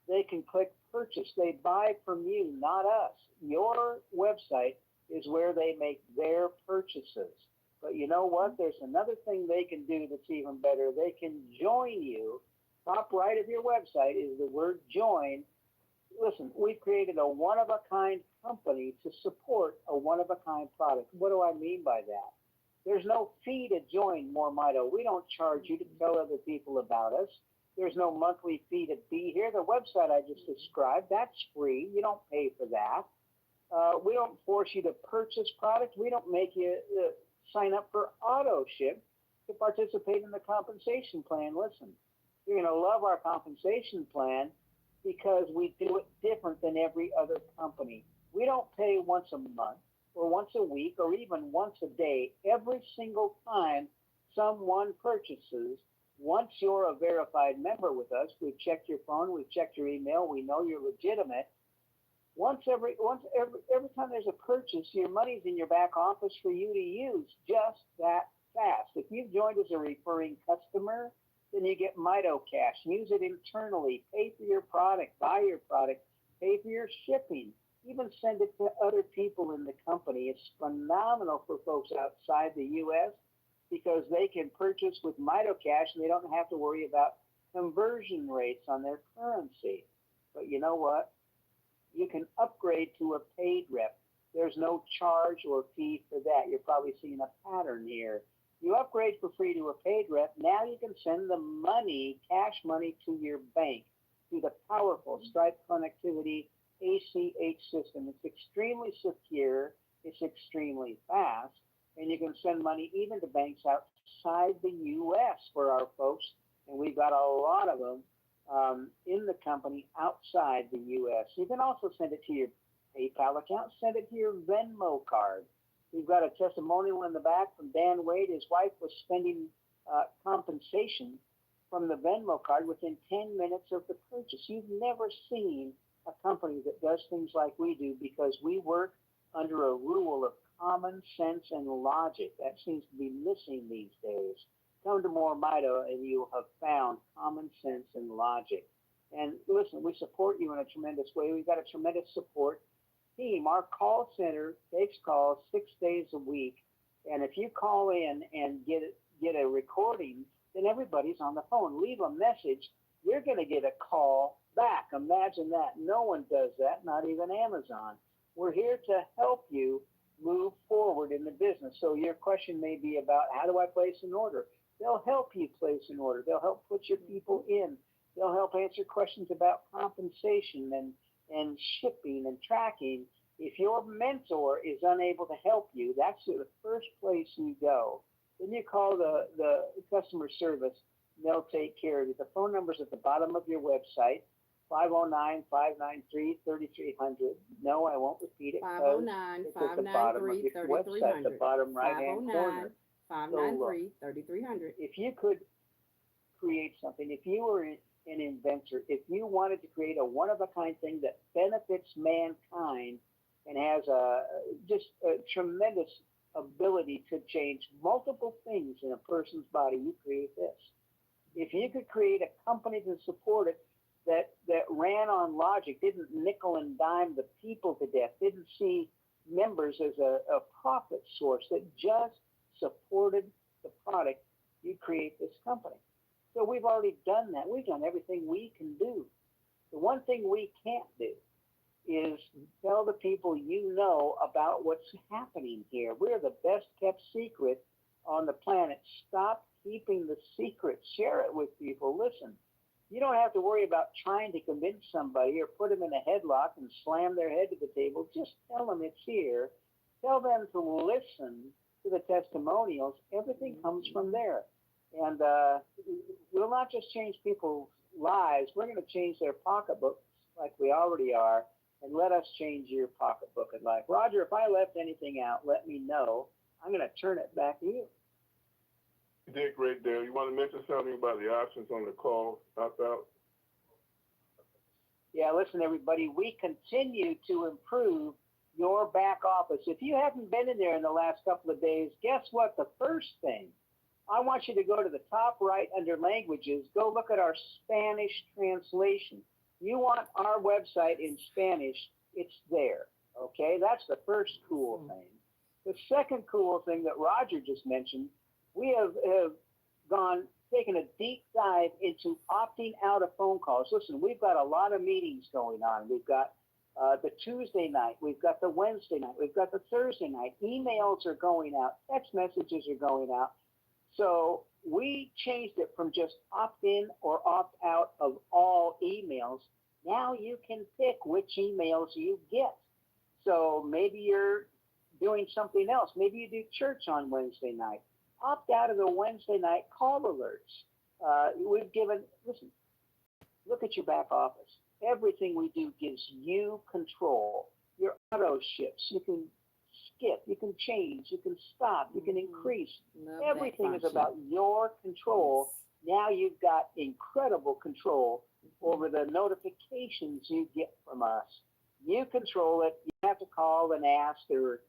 they can click purchase. They buy from you, not us. Your website is where they make their purchases. But you know what? There's another thing they can do that's even better. They can join you top right of your website is the word join. Listen, we've created a one-of-a-kind company to support a one-of-a-kind product. What do I mean by that? There's no fee to join MoreMito. We don't charge you to tell other people about us. There's no monthly fee to be here. The website I just described, that's free. You don't pay for that. We don't force you to purchase product. We don't make you sign up for auto ship to participate in the compensation plan. Listen, you're going to love our compensation plan because we do it different than every other company. We don't pay once a month or once a week or even once a day. Every single time someone purchases, once you're a verified member with us, we've checked your phone, we've checked your email, we know you're legitimate. Every time there's a purchase, your money's in your back office for you to use just that fast. If you've joined as a referring customer, then you get Mito Cash. Use it internally. Pay for your product. Buy your product. Pay for your shipping. Even send it to other people in the company. It's phenomenal for folks outside the U.S. because they can purchase with Mito Cash and they don't have to worry about conversion rates on their currency. But you know what? You can upgrade to a paid rep. There's no charge or fee for that. You're probably seeing a pattern here. You upgrade for free to a paid rep. Now you can send the money, cash money, to your bank through the powerful Stripe connectivity ACH system. It's extremely secure. It's extremely fast. And you can send money even to banks outside the U.S. for our folks. And we've got a lot of them in the company outside the U.S. You can also send it to your PayPal account. Send it to your Venmo card. We've got a testimonial in the back from Dan Wade. His wife was spending compensation from the Venmo card within 10 minutes of the purchase. You've never seen a company that does things like we do because we work under a rule of common sense and logic. That seems to be missing these days. Come to MoreMito and you have found common sense and logic. And listen, we support you in a tremendous way. We've got a tremendous support team. Our call center takes calls 6 days a week. And if you call in and get a recording, then everybody's on the phone. Leave a message. You're going to get a call back. Imagine that. No one does that, not even Amazon. We're here to help you move forward in the business. So your question may be about how do I place an order? They'll help you place an order. They'll help put your people in. They'll help answer questions about compensation and shipping and tracking. If your mentor is unable to help you, that's the first place you go. Then you call the customer service. They'll take care of you. The phone number's at the bottom of your website, 509-593-3300. No, I won't repeat it. 509-593-3300. The bottom right-hand corner. 593-3300. If you could create something, if you were an inventor, if you wanted to create a one-of-a-kind thing that benefits mankind and has just a tremendous ability to change multiple things in a person's body, you create this. If you could create a company to support it that ran on logic, didn't nickel and dime the people to death, didn't see members as a profit source, that just supported the product, you create this company. So we've already done that. We've done everything we can do. The one thing we can't do is tell the people you know about what's happening here. We're the best kept secret on the planet. Stop keeping the secret. Share it with people. Listen, you don't have to worry about trying to convince somebody or put them in a headlock and slam their head to the table. Just tell them it's here. Tell them to listen to the testimonials. Everything comes from there. And we'll not just change people's lives. We're going to change their pocketbooks like we already are, and let us change your pocketbook in life. Roger, if I left anything out, let me know. I'm going to turn it back to you. You did great, Dale. You want to mention something about the options on the call opt-out? Yeah, listen, everybody, we continue to improve your back office. If you haven't been in there in the last couple of days, guess what? The first thing, I want you to go to the top right under languages. Go look at our Spanish translation. You want our website in Spanish, it's there. Okay, that's the first cool thing. The second cool thing that Roger just mentioned, we have gone taking a deep dive into opting out of phone calls. Listen, we've got a lot of meetings going on. We've got the Tuesday night, we've got the Wednesday night, we've got the Thursday night. Emails are going out, text messages are going out. So we changed it from just opt in or opt out of all emails. Now you can pick which emails you get. So maybe you're doing something else. Maybe you do church on Wednesday night. Opt out of the Wednesday night call alerts. Listen, look at your back office. Everything we do gives you control. Your auto shifts, you can skip, you can change, you can stop, you can increase. Everything is about your control. Now you've got incredible control over the notifications you get from us. You control it. You have to call and ask, or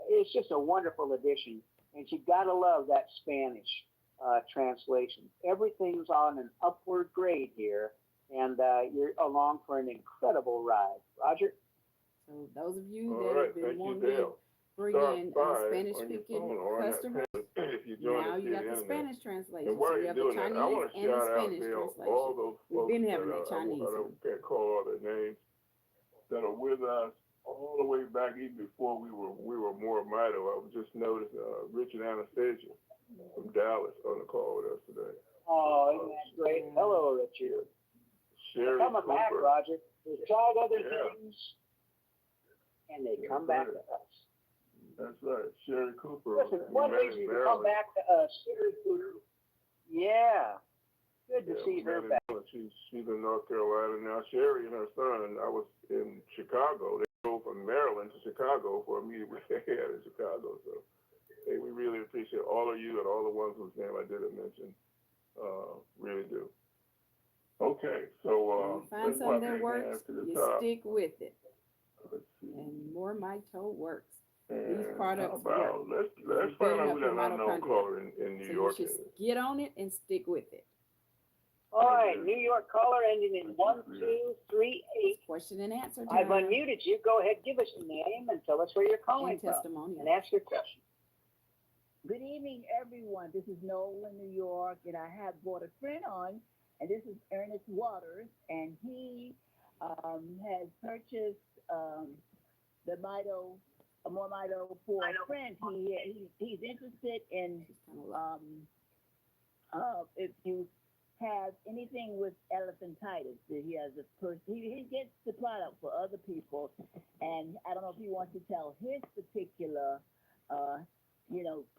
it's just a wonderful addition. And you gotta love that Spanish translation. Everything's on an upward grade here, and you're along for an incredible ride. Roger? So those of you that have been wanting to bring in Spanish speaking customers, now you got the Spanish translation. So you have the Chinese and the Spanish translation. We've been having that Chinese. I can't call all their names, that are with us all the way back even before we were MoreMito. I just noticed Richard Anastasia from Dallas on the call with us today. Oh, isn't that great? Hello, Richard. Sherry Coming Cooper. back, Roger. We've tried other things, and they come back to us. That's right, Sherry Cooper. Listen, one reason to come back to us, Sherry Cooper. Yeah, good to see her back. She's in North Carolina now. Sherry and her son, I was in Chicago. They drove from Maryland to Chicago for a meeting we had in Chicago. So, hey, we really appreciate all of you and all the ones whose name I didn't mention. Really do. Okay, so find something that works, you stick with it. And MoreMito works. These products work. Let's find out who that unknown caller in New York is. Get on it and stick with it. All right, New York caller ending in 1238. Question and answer time. I've unmuted you. Go ahead, give us your name and tell us where you're calling from, and ask your question. Good evening, everyone. This is Noel in New York, and I have brought a friend on, and this is Ernest Waters, and he has purchased the MoreMito for a friend. He's interested in if you have anything with elephantitis. He has he gets the product for other people, and I don't know if he wants to tell his particular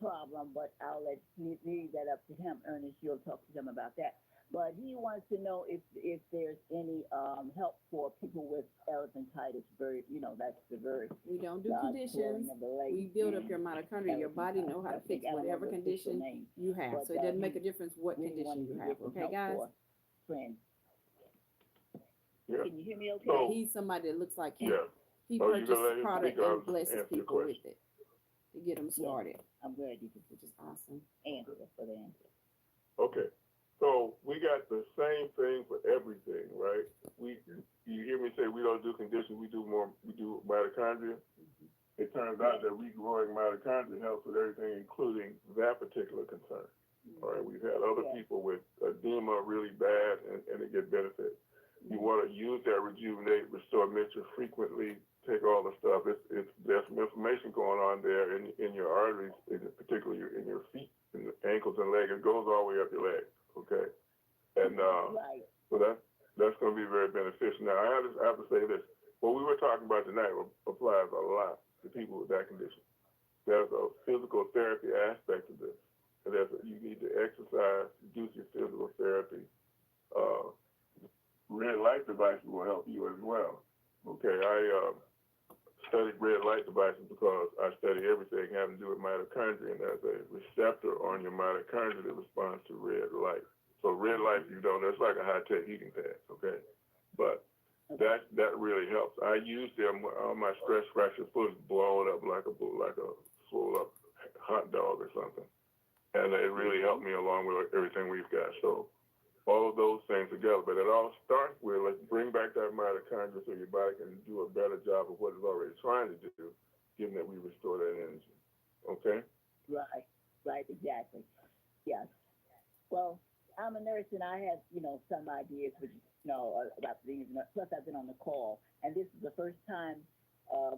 problem, but I'll leave that up to him. Ernest, you'll talk to him about that. But he wants to know if there's any help for people with elephantitis. That's the very. We don't do conditions. We build up your mitochondria. Your body know how to fix whatever condition you have. So it doesn't make a difference what condition you have. Okay, guys? Yeah. Can you hear me okay? Yeah, he's somebody that looks like him. Yeah. He purchased the product and blesses people with it to get them started. I'm glad you could, which is awesome. Answer for the answer. Okay. So we got the same thing for everything, right? You hear me say we don't do conditions, we do mitochondria. Mm-hmm. It turns out that regrowing mitochondria helps with everything, including that particular concern. Mm-hmm. All right, we've had other people with edema really bad and they get benefit. Mm-hmm. You want to use that rejuvenate, restore mixture frequently, take all the stuff. There's some inflammation going on there in your arteries, particularly in your feet, in the ankles and legs. It goes all the way up your legs. Okay, and so that's going to be very beneficial. Now, I have to say this: what we were talking about tonight applies a lot to people with that condition. There's a physical therapy aspect of this, and you need to exercise, reduce your physical therapy. Red light devices will help you as well. Okay, I studied red light devices because I study everything having to do with mitochondria, and there's a receptor on your mitochondria that responds to red light. So red light, that's like a high-tech heating pad, okay? But that really helps. I use them on my stress fracture foot is blown up like a swole up hot dog or something. And it really helped me along with everything we've got. So all of those things together. But it all starts with, let's bring back that mitochondria so your body can do a better job of what it's already trying to do, given that we restore that energy. Okay? Right, exactly. Yes. Well, I'm a nurse and I have, some ideas, about things. Plus, I've been on the call, and this is the first time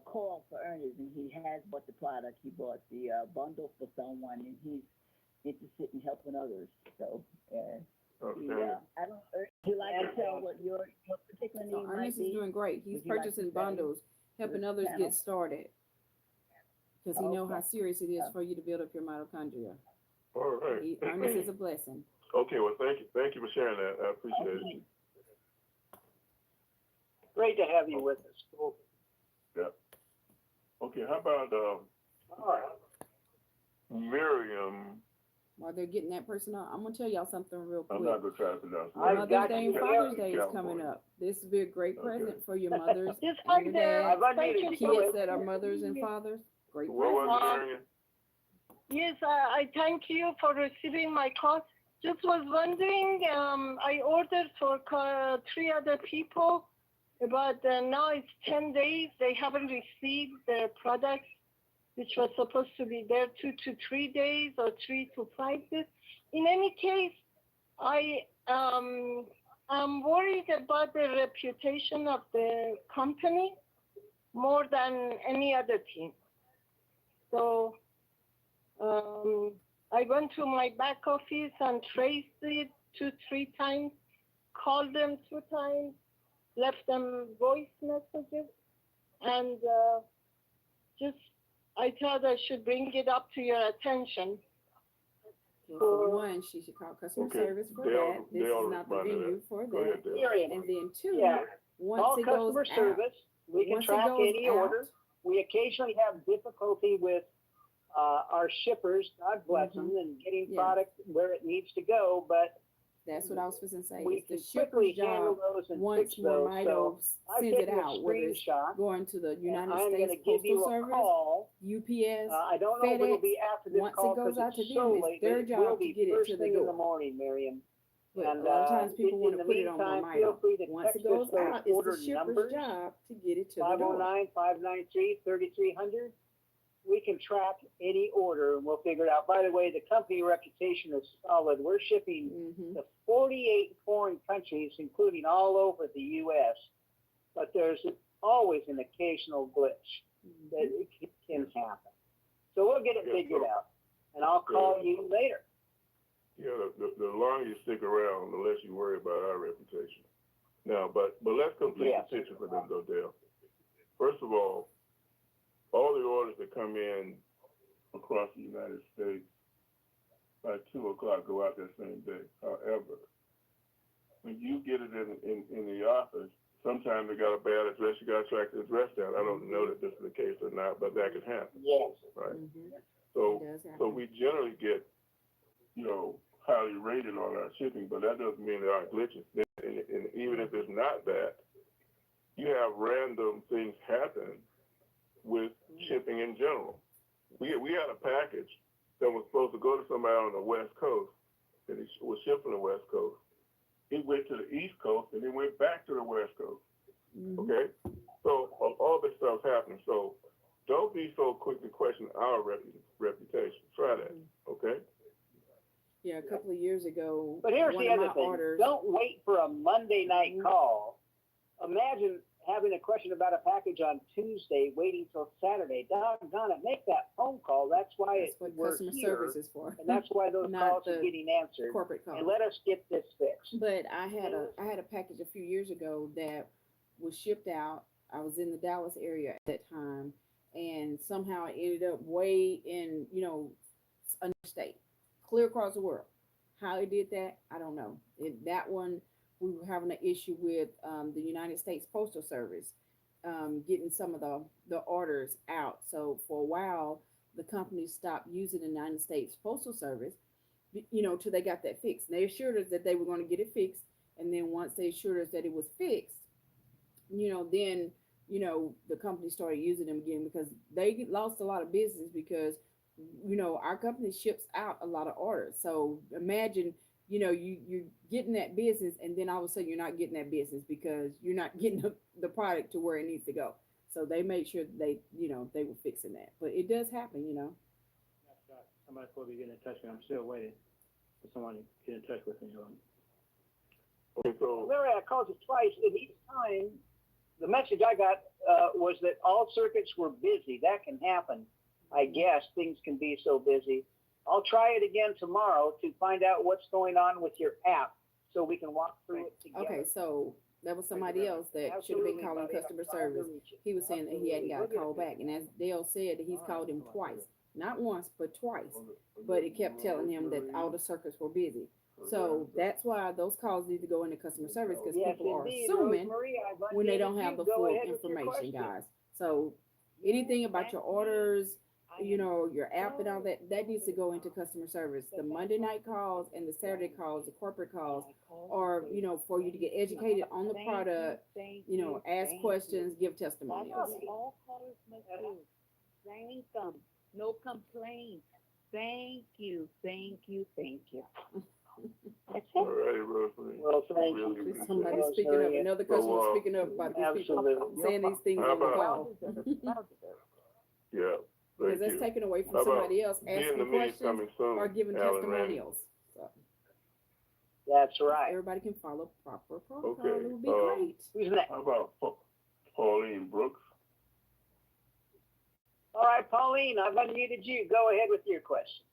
call for Ernest, and he has bought the product. He bought the bundle for someone, and he's interested in helping others. So, I don't. Would you like to tell what your particular need might Ernest be? is doing great. He's Would you like to purchasing say bundles, helping others panel? get started. Because he knows how Okay. serious it is for you to build up your mitochondria. All right. Ernest is a blessing. Okay, well, thank you for sharing that. I appreciate it. Great to have you with us. Cool. Yeah. Okay, how about All right. Miriam? While they're getting that person on, I'm gonna tell y'all something real quick. I'm not gonna try to pronounce it. I've Mother's got Day and you. Father's Day is California. coming up. This will be a great Okay. present for your mothers Yes, and hi your there. dads, I've unmuted you. kids that are mothers and fathers. Great What present. was it, Miriam? Yes, I thank you for receiving my call. Just was wondering, I ordered for 3 other people, but now it's 10 days. They haven't received the product, which was supposed to be there 2 to 3 days or 3 to 5 days. In any case, I'm worried about the reputation of the company more than any other team. So I went to my back office and traced it 2, 3 times, called them 2 times, left them voice messages, and I thought I should bring it up to your attention. Well, for one, she should call customer service for that. This is not the venue for that. Miriam, And then 2, yeah, once call it goes customer out, service. We can once it track goes any out, order. We occasionally have difficulty with our shippers, God bless them, and getting Yeah. product where it needs to go, but that's what I was supposed to say. we It's the can quickly shipper's handle job those and once fix those. MoreMito So I've sends it taken a out, whether it's screenshot. going to the And United I'm going to States give you Postal a Service, call. UPS, I don't know if it'll FedEx. be after this Once call it goes because out to it's them, so it's late, their but it will job to be get it first to the thing in the door. morning, Miriam. But And a lot of times people want in to the put it on meantime, MoreMito. feel free to Once text it goes us those out, it's order the shipper's numbers, job to get it to the door. 509-593-3300. We can track any order and we'll figure it out. By the way, the company reputation is solid. We're shipping to 48 foreign countries, including all over the U.S. But there's always an occasional glitch that it can happen. So we'll get it figured out. And I'll call you later. Yeah, the longer you stick around, the less you worry about our reputation. Now, but let's complete the picture for them, though, Dale. First of all the orders that come in across the United States by 2 o'clock go out that same day. However, when you get it in the office, sometimes they got a bad address. You got to track the address down. I don't know that this is the case or not, but that can happen. Yes. Right. So we generally get, highly rated on our shipping, but that doesn't mean there aren't glitches. And even if it's not that, you have random things happen with shipping in general. We had a package that was supposed to go to somebody on the West Coast, and it was shipped from the West Coast. It went to the East Coast, and it went back to the West Coast. Okay? So all this stuff's happening. So don't be so quick to question our reputation. Try that, okay? Yeah, a couple of years ago, But here's one the of other my thing. orders. Don't wait for a Monday night call. Imagine having a question about a package on Tuesday, waiting till Saturday. Doggone it, make that phone call. That's why That's what we're customer here, service is for. and that's why those Not calls are the getting answered. corporate calls. And let us get this fixed. But I had a package a few years ago that was shipped out. I was in the Dallas area at that time, and somehow it ended up way in another state, clear across the world. How it did that, I don't know. That one we were having an issue with the United States Postal Service getting some of the orders out. So for a while, the company stopped using the United States Postal Service, till they got that fixed. And they assured us that they were going to get it fixed. And then once they assured us that it was fixed, then, the company started using them again because they lost a lot of business because, our company ships out a lot of orders. So imagine, you're getting that business and then all of a sudden you're not getting that business because you're not getting the product to where it needs to go. So they made sure that they were fixing that. But it does happen, Somebody's supposed to be getting in touch with me. I'm still waiting. for someone to get in touch with me on. Okay, so Larry, I called you twice, and each time the message I got was that all circuits were busy. That can happen. I guess things can be so busy. I'll try it again tomorrow to find out what's going on with your app so we can walk through it together. Okay, so that was somebody else that should have been calling customer service. He was saying that he hadn't got a call back, and as Dale said, he's called him twice, not once, but twice. But it kept telling him that all the circuits were busy. So that's why those calls need to go into customer service, because people are assuming when they don't have the full information, guys. So anything about your orders, you know, your app and all that, that needs to go into customer service. The Monday night calls and the Saturday calls, the corporate calls, are, you know, for you to get educated on the product, you know, ask questions, give testimonials. All callers must do. Thank them. No complaints. Thank you. Thank you. Thank you. That's it. all right, Rosemary. Well, thank Really you. appreciate Somebody it. speaking up, another customer So, speaking up about these people Absolutely. saying these things How on the about- call. Yeah, Because thank that's you. taken away from How about somebody else Being the asking meeting questions coming soon, or giving Alan Randy. testimonials. So That's right. everybody can follow proper protocol. Okay, It would be great. Who's next? How about Pauline Brooks? All right, Pauline, I've unmuted you. Go ahead with your question.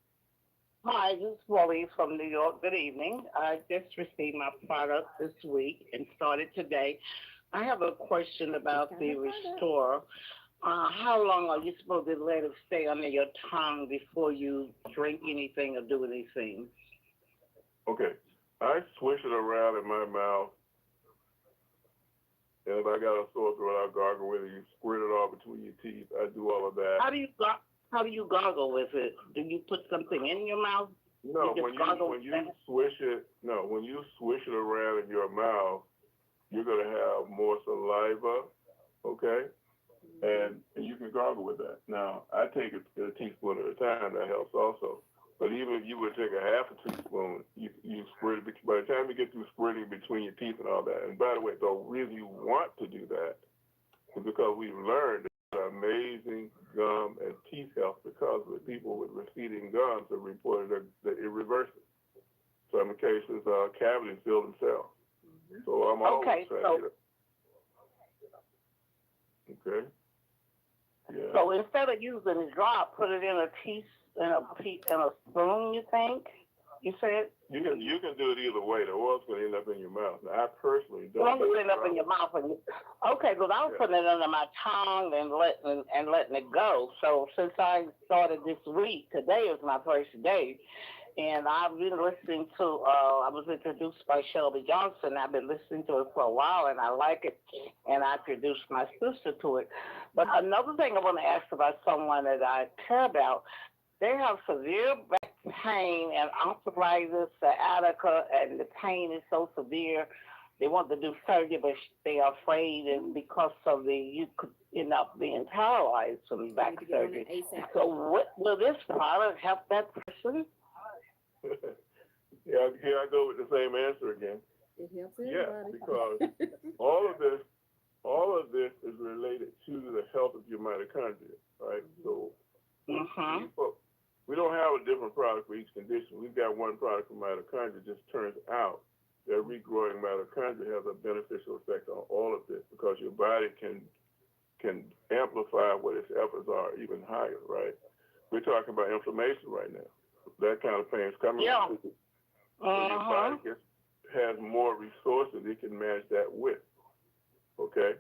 Hi, this is Wally from New York. Good evening. I just received my product this week and started today. I have a question about the Restore. How long are you supposed to let it stay under your tongue before you drink anything or do anything? Okay, I swish it around in my mouth. And if I got a sore throat, I'll gargle with it. You squirt it all between your teeth. I do all of that. How do you gargle with it? Do you put something in your mouth? No, You when just gargle you with that? swish it, when you swish it around in your mouth, you're gonna have more saliva, okay? And you can gargle with that. Now, I take a teaspoon at a time. That helps also. But even if you would take a half a teaspoon, you squirt it. By the time you get through squirting between your teeth and all that. And by the way, the reason you want to do that is because we've learned that amazing gum and teeth health because of people with receding gums have reported that it reverses. Some cases, cavities fill themselves. So I'm always Okay, trying to get Okay. Yeah. So instead of using a drop, put it in a spoon, you think? You said? You can do it either way. The oil's going to end up in your mouth. Now, I personally don't. Don't put it up in your mouth. Okay, because I was putting it under my tongue and letting it go. So since I started this week, today is my first day, and I've been listening to. I was introduced by Shelby Johnson. I've been listening to it for a while, and I like it. And I introduced my sister to it. But another thing I want to ask about someone that I care about. They have severe back pain and arthritis, sciatica, and the pain is so severe. They want to do surgery, but they are afraid, and because of you could end up being paralyzed from back surgery. So, what will this product help that person? Yeah, here I go with the same answer again. It helps Yes, everybody. because all of this is related to the health of your mitochondria, right? So we don't have a different product for each condition. We've got one product for mitochondria. It just turns out that regrowing mitochondria has a beneficial effect on all of this because your body can amplify what its efforts are even higher, right? We're talking about inflammation right now. That kind of pain is coming. Yeah. So your body has more resources it can manage that with. Okay?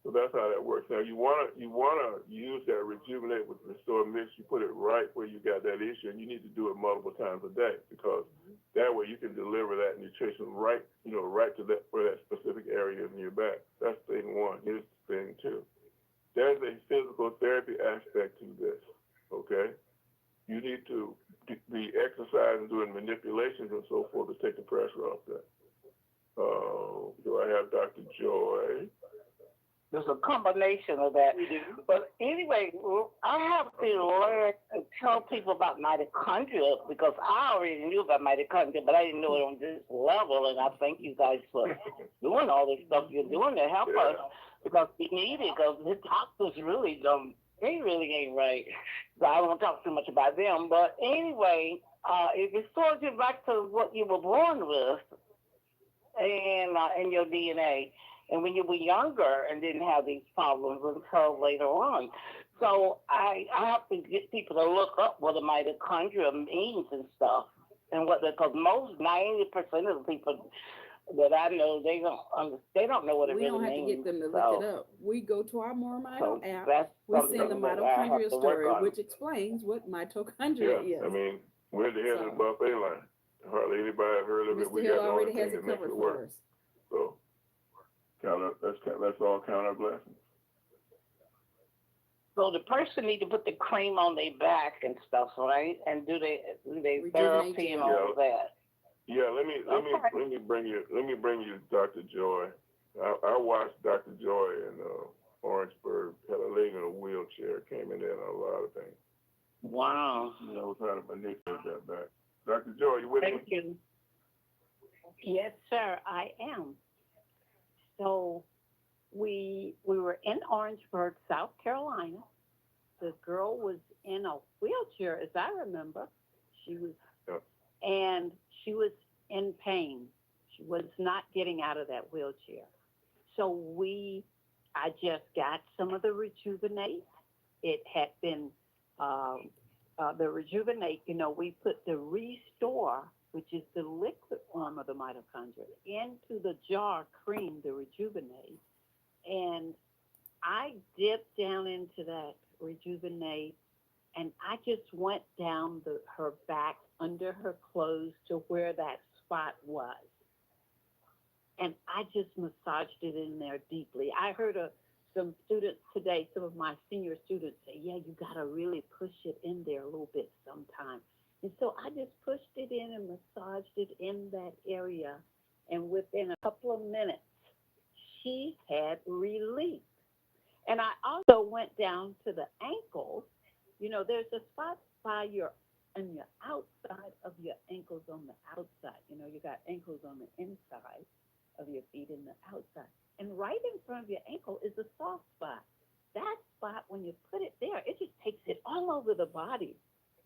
So that's how that works. Now you wanna use that rejuvenate with restore mix. You put it right where you got that issue, and you need to do it multiple times a day because that way you can deliver that nutrition right to that where that specific area is in your back. That's thing one. Here's thing two. There's a physical therapy aspect to this. Okay, you need to be exercising, doing manipulations and so forth to take the pressure off that. Do I have Dr. Joy? There's a combination of that. But anyway, I have to learn to tell people about mitochondria because I already knew about mitochondria, but I didn't know it on this level. And I thank you guys for doing all this stuff you're doing to help us because we need it because the doctors really they really ain't right. So I don't want to talk too much about them. But anyway, it restores you back to what you were born with, and in your DNA, and when you were younger and didn't have these problems until later on. So I have to get people to look up what a mitochondria means and stuff, and what because most 90% of the people that I know they don't know what it really means. We don't have to get them to look it up. We go to our MoreMito app. We send the mitochondria story, which explains what mitochondria is. I mean, we're at the end of the buffet line. Hardly anybody heard of it. Mr. Hill already has it covered for us. So, let's all count our blessings. So the person need to put the cream on their back and stuff, right? And do they therapy and all of that. Yeah, let me bring you Dr. Joy. I watched Dr. Joy in Orangeburg, had a lady in a wheelchair, came in there and a lot of things. Wow. I was trying to manipulate that back. Dr. Joy, you with me? Thank you. Yes, sir, I am. So we were in Orangeburg, South Carolina. The girl was in a wheelchair, as I remember. She was, and she was in pain. She was not getting out of that wheelchair. So I just got some of the Rejuvenate. It had been, the Rejuvenate, we put the Restore, which is the liquid form of the mitochondria, into the jar cream, the Rejuvenate. And I dipped down into that Rejuvenate, and I just went down her back under her clothes to where that spot was. And I just massaged it in there deeply. I heard some students today, some of my senior students say, yeah, you got to really push it in there a little bit sometimes. And so I just pushed it in and massaged it in that area. And within a couple of minutes, she had relief. And I also went down to the ankles. There's a spot on your outside of your ankles on the outside. You got ankles on the inside of your feet and the outside. And right in front of your ankle is a soft spot. That spot, when you put it there, it just takes it all over the body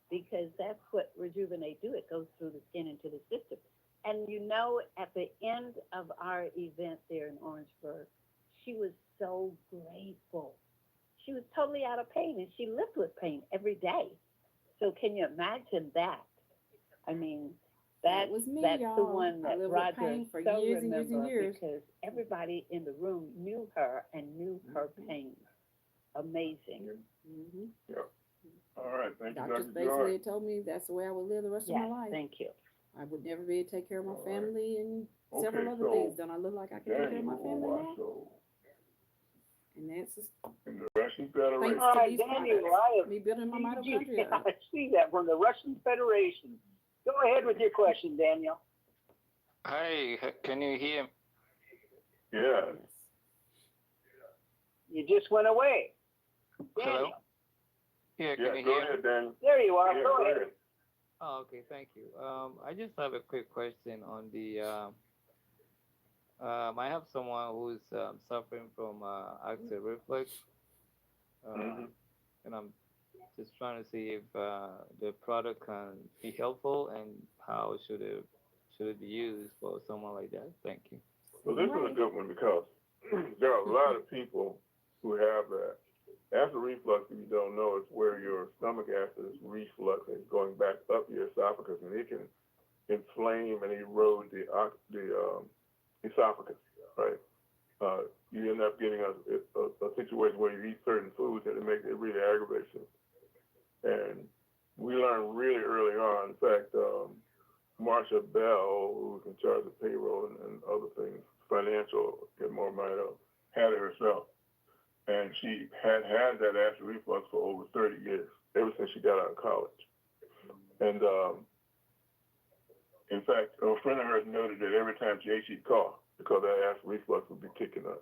because that's what Rejuvenate do. It goes through the skin into the system. And at the end of our event there in Orangeburg, she was so grateful. She was totally out of pain, and she lived with pain every day. So can you imagine that? I mean, that's the one that Roger so remembered because everybody in the room knew her and knew her pain. Amazing. Mm-hmm. Yeah. All right. Thank you, Doctors Dr. basically told me that's the way I would live the rest of my life. Thank you. I would never be able to take care of my family and several other things. Don't I look like I can take care of my family now? And that's just in the Russian Federation. All right, Daniel, me building my mitochondria. I see that from the Russian Federation. Go ahead with your question, Daniel. Hi, can you hear? Yeah. You just went away. Daniel. Hello? Yeah, can you go hear? ahead, Daniel. There you are. Yeah, go ahead. Oh, okay, thank you. I just have a quick question on the I have someone who's suffering from acid reflux, and I'm just trying to see if the product can be helpful and how should it be used for someone like that. Thank you. Well, this is a good one because there are a lot of people who have that. Acid reflux, if you don't know, is where your stomach acid is refluxing, going back up your esophagus, and it can inflame and erode the esophagus, right? You end up getting a situation where you eat certain foods and it really aggravates you. And we learned really early on, in fact, Marsha Bell, who's in charge of payroll and other things, financial at MoreMito, had it herself. And she had that acid reflux for over 30 years, ever since she got out of college. And in fact, a friend of hers noted that every time she ate, she'd cough because that acid reflux would be kicking up.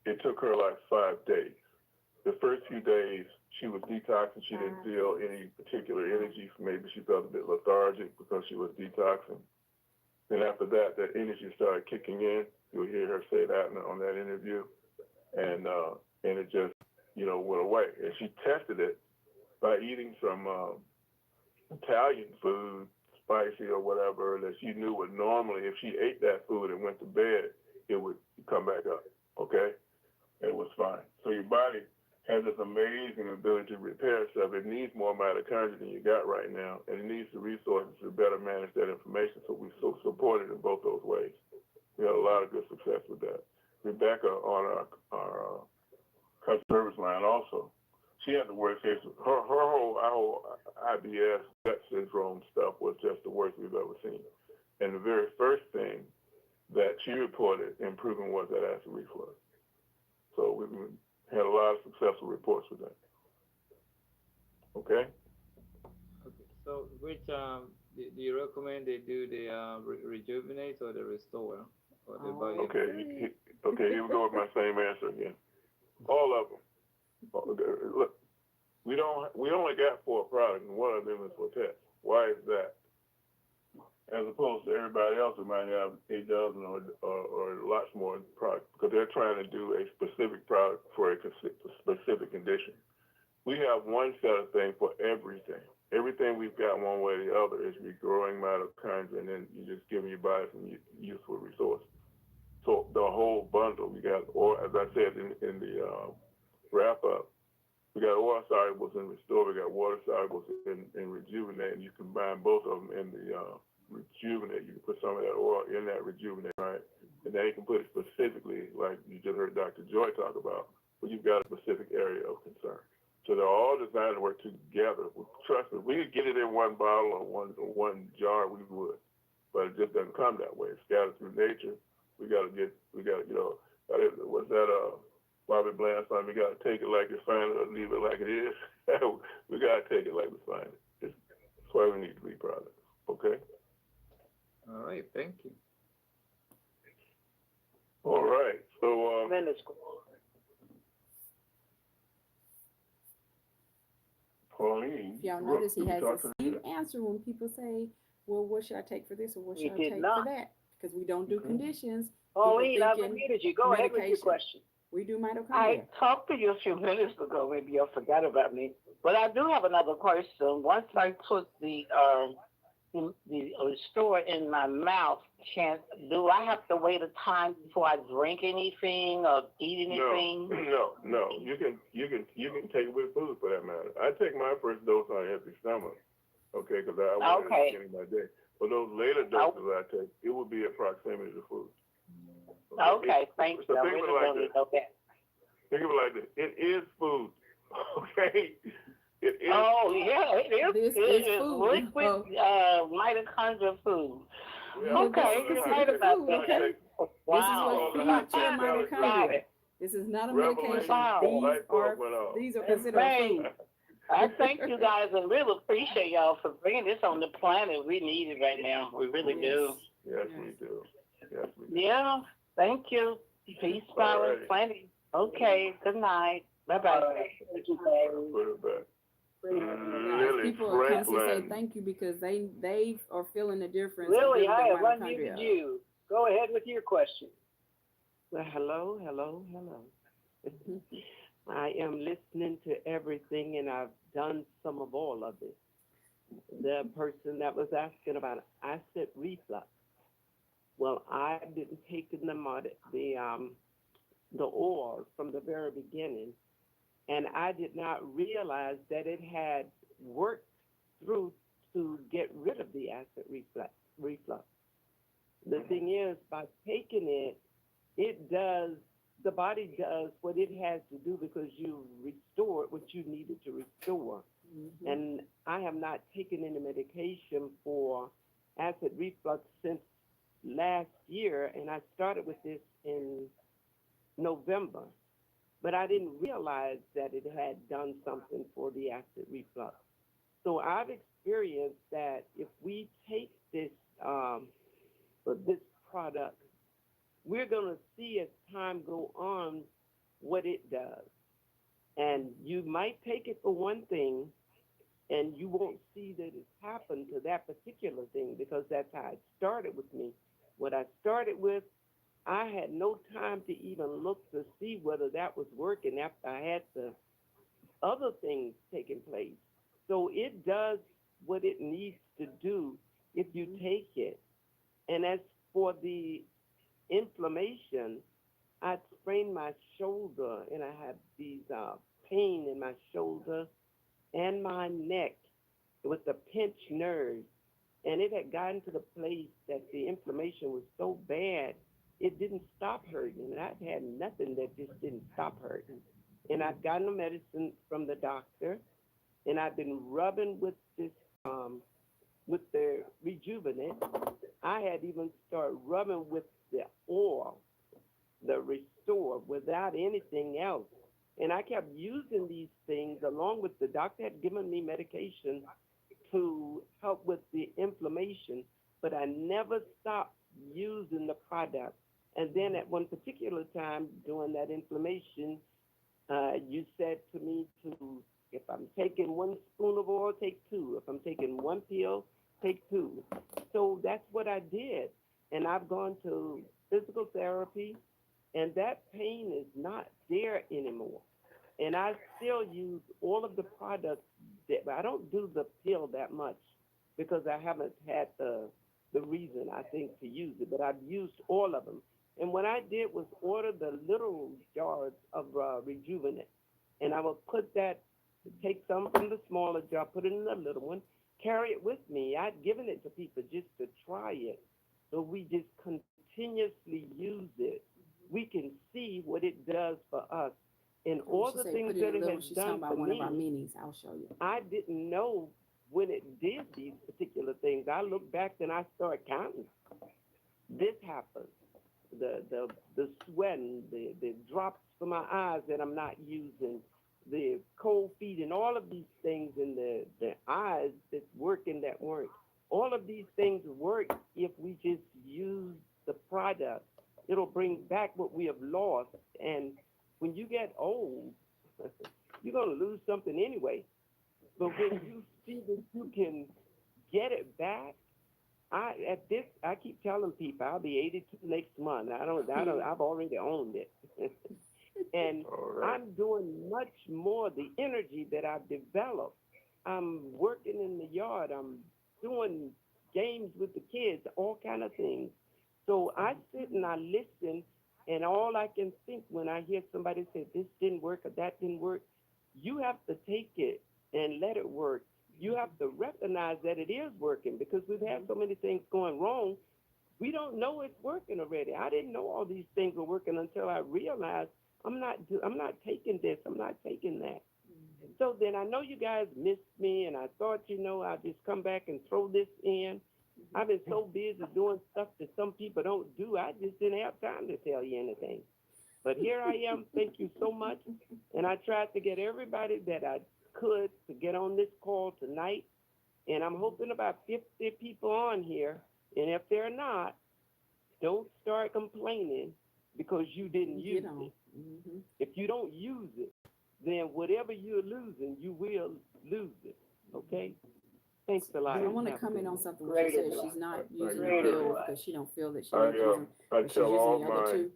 It took her like 5 days. The first few days, she was detoxing. She didn't feel any particular energy. Maybe she felt a bit lethargic because she was detoxing. Then after that, that energy started kicking in. You'll hear her say that on that interview. And it just, went away. And she tested it by eating some Italian food, spicy or whatever, that she knew would normally, if she ate that food and went to bed, it would come back up, okay? It was fine. So your body has this amazing ability to repair itself. It needs more mitochondria than you got right now, and it needs the resources to better manage that information, so we so support it in both those ways. We had a lot of good success with that. Rebecca on our customer service line also, she had the worst case. Our whole IBS gut syndrome stuff was just the worst we've ever seen. And the very first thing that she reported improving was that acid reflux. So we had a lot of successful reports with that. Okay? Okay. So which do you recommend they do the rejuvenate or the restore or the body? Okay. Okay. Here we go with my same answer again. All of them. Look, we only got 4 products, and one of them is for pets. Why is that? As opposed to everybody else who might have 8 dozen or lots more products, because they're trying to do a specific product for a specific condition. We have one set of things for everything. Everything we've got one way or the other is regrowing mitochondria, and then you're just giving your body some useful resources. So the whole bundle, we got, or as I said in the wrap up, we got oil solubles in Restore, we got water solubles in Rejuvenate, and you combine both of them in the Rejuvenate. You can put some of that oil in that Rejuvenate, right? And then you can put it specifically, like you just heard Dr. Joy talk about, where you've got a specific area of concern. So they're all designed to work together. Trust me, if we could get it in one bottle or one jar, we would. But it just doesn't come that way. It's scattered through nature. We gotta, what's that, Bobby Bland song, we gotta take it like it's fine or leave it like it is. We gotta take it like we find it. That's why we need to be products, okay? All right, thank you. All right, so Pauline, if y'all notice, he has the same answer when people say, well, what should I take for this or what should I take for that? Because we don't do conditions. Pauline, I've muted you. Go ahead with your question. We do mitochondria. I talked to you a few minutes ago. Maybe you forgot about me. But I do have another question. Once I put the Restore in my mouth, do I have to wait a time before I drink anything or eat anything? No. You can take it with food for that matter. I take my first dose on an empty stomach, okay, because I want to beginning my day. For those later doses I take, it will be at proximity to food. Okay, thank you. So think of it like this. Think of it like this. It is food, okay? It is. Oh, yeah, it is. This it is food. Liquid mitochondria food. Yeah, okay, you're right about that. Okay. Wow. This is what feeds your mitochondria. This is not a medication. These are considered food. I thank you guys and really appreciate y'all for bringing this on the planet. We need it right now. We really do. Yes, we do. Yes, we do. Yeah, thank you. Peace, power, and plenty. Okay, good night. Bye-bye. Put it back. Lily People are constantly say Franklin. thank you because they are feeling the difference. Lily, of I have mitochondria. unmuted you. Go ahead with your question. Well, hello. I am listening to everything, and I've done some of all of it. The person that was asking about acid reflux. Well, I've been taking the oil from the very beginning, and I did not realize that it had worked through to get rid of the acid reflux. The thing is, by taking it, the body does what it has to do because you restored what you needed to restore. Mm-hmm. And I have not taken any medication for acid reflux since last year, and I started with this in November. But I didn't realize that it had done something for the acid reflux. So I've experienced that if we take this product, we're going to see as time go on what it does. And you might take it for one thing, and you won't see that it's happened to that particular thing because that's how it started with me. What I started with, I had no time to even look to see whether that was working after I had the other things taking place. So it does what it needs to do if you take it. And as for the inflammation, I sprained my shoulder and I had these pain in my shoulder and my neck with the pinched nerve. And it had gotten to the place that the inflammation was so bad, it didn't stop hurting. And I've had nothing that just didn't stop hurting. And I've gotten the medicine from the doctor, and I've been rubbing with this, with the Rejuvenate. I had even started rubbing with the oil, the Restore, without anything else. And I kept using these things along with the doctor had given me medication to help with the inflammation, but I never stopped using the product. And then at one particular time during that inflammation, you said to me to, if I'm taking 1 spoon of oil, take 2. If I'm taking 1 pill, take 2. So that's what I did. And I've gone to physical therapy, and that pain is not there anymore. And I still use all of the products. I don't do the pill that much because I haven't had the reason, I think, to use it, but I've used all of them. And what I did was order the little jars of Rejuvenate, and I would put that, take some from the smaller jar, put it in the little one, carry it with me. I'd given it to people just to try it. So we just continuously use it. We can see what it does for us. And all the things that it has done for me, one of our meetings. I'll show you. I didn't know when it did these particular things. I look back and I start counting. This happened. The sweating, the drops from my eyes that I'm not using, the cold feet, and all of these things, and the eyes that's working that weren't. All of these things work if we just use the product. It'll bring back what we have lost. And when you get old, you're going to lose something anyway. But when you see that you can get it back, I keep telling people I'll be 82 next month. I've already owned it. And I'm doing much more. The energy that I've developed, I'm working in the yard. I'm doing games with the kids, all kind of things. So I sit and I listen, and all I can think when I hear somebody say this didn't work or that didn't work, you have to take it and let it work. You have to recognize that it is working, because we've had so many things going wrong. We don't know it's working already. I didn't know all these things were working until I realized I'm not taking this, I'm not taking that. So then I know you guys missed me, and I thought, I'd just come back and throw this in. I've been so busy doing stuff that some people don't do. I just didn't have time to tell you anything. But here I am. Thank you so much. And I tried to get everybody that I could to get on this call tonight. And I'm hoping about 50 people on here. And if they're not, don't start complaining because you didn't use it. Mm-hmm. If you don't use it, then whatever you're losing, you will lose it. Okay? Thanks a lot. I want to comment on something when she said she's not using the pill because she don't feel that she's using, but she's using the other two.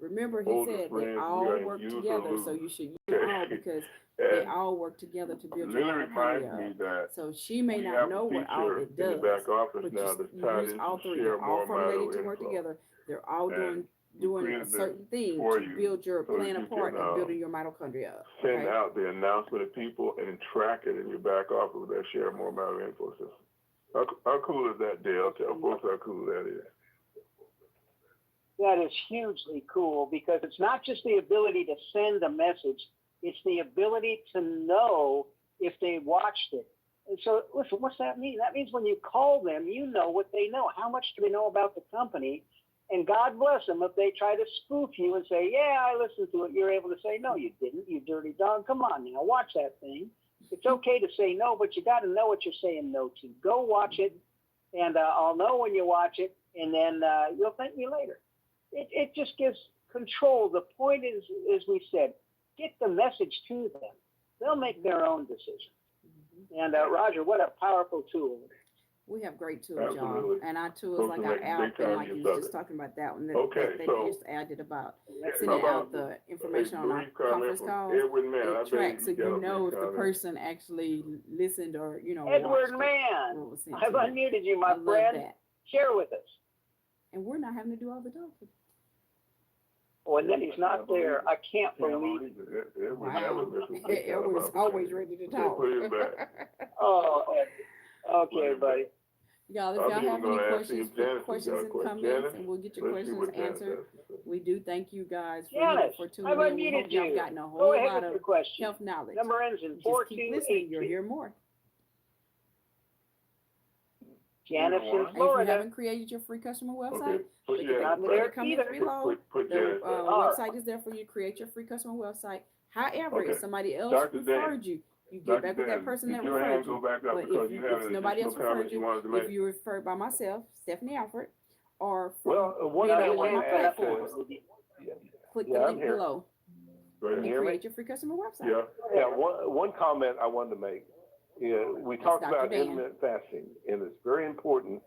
Remember, he said they all work together, so you should use them all because they all work together to build your mitochondria. So she may not know what all it does, but you use all three. They're all formulated to work together. They're all doing a certain thing to build your plan apart and building your mitochondria up. Send out the announcement to people and track it in your back office with that Share More Mito info system. How cool is that, Dale? Tell folks how cool that is. That is hugely cool, because it's not just the ability to send a message, it's the ability to know if they watched it. And so, listen, what's that mean? That means when you call them, you know what they know. How much do they know about the company? And God bless them if they try to spoof you and say, yeah, I listened to it. You're able to say, no, you didn't, you dirty dog. Come on now, watch that thing. It's okay to say no, but you got to know what you're saying no to. Go watch it, and I'll know when you watch it, and then you'll thank me later. It just gives control. The point is, as we said, get the message to them. They'll make their own decision. And Roger, what a powerful tool. We have great tools, Absolutely. y'all. And our tools, Supposed like to our make a big app, time and like use you was of just it. talking about that one, that, Okay, that so- they just added about How sending about out the information a on our brief comment conference from calls. Edward Mann? I It bet tracks so you got you a know brief if the comment. person actually listened or, Edward watched it, Mann, what was sent I've to you. unmuted you, I my love friend. that. Share with us. And we're not having to do all the talking. Oh, and then he's not there. I can't believe it. Edward Wow. never misses a shout Edward's about always the ready to They talk. put him back. Oh, okay, buddy. Y'all, if I'm y'all even have any gonna ask questions, if Janice has questions got a and question. comments, Janice, and we'll get your let's see questions what Janice answered. has to say. We do thank you guys Janice, for I've tuning in. We unmuted hope y'all you. gotten a Go whole ahead lot with your of question. health knowledge. Number ends in Just keep listening. 4282. You'll hear more. Janice in And if you Florida. haven't created your free customer website, Okay, put look Janice at Not the there comments either. below. Put The Janice back. website is there for you to create your free customer website. However, Okay. if somebody else Dr. Dan, referred you, you get Dr. back with Dan, that person did that your referred hand go you. back up But because if you had if an nobody additional else referred comment you you, wanted to make? if you referred by myself, Stephanie Alford, or from Well, one being I on one of wanted my to add platforms, click the Yeah, I'm link here. below Go ahead. and hear me? create your free customer website. Yeah. Yeah, one comment I wanted to make. We That's talked Dr. about Dan. intermittent fasting, and it's very important,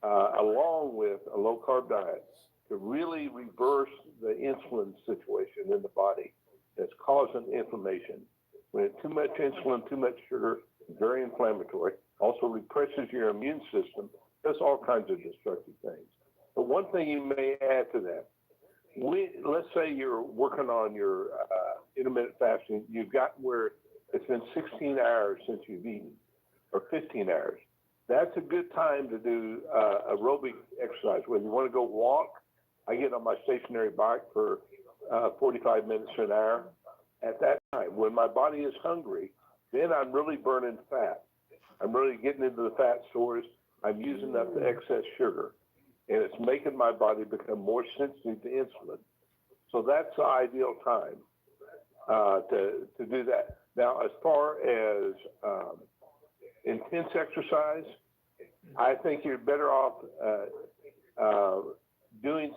along with a low carb diet, to really reverse the insulin situation in the body that's causing inflammation. When it's too much insulin, too much sugar, very inflammatory. Also represses your immune system. Does all kinds of destructive things. But one thing you may add to that, let's say you're working on your intermittent fasting. You've got where it's been 16 hours since you've eaten, or 15 hours. That's a good time to do aerobic exercise. When you want to go walk, I get on my stationary bike for 45 minutes to an hour. At that time, when my body is hungry, then I'm really burning fat. I'm really getting into the fat stores. I'm using up the excess sugar, and it's making my body become more sensitive to insulin. So that's the ideal time to do that. Now, as far as intense exercise, I think you're better off doing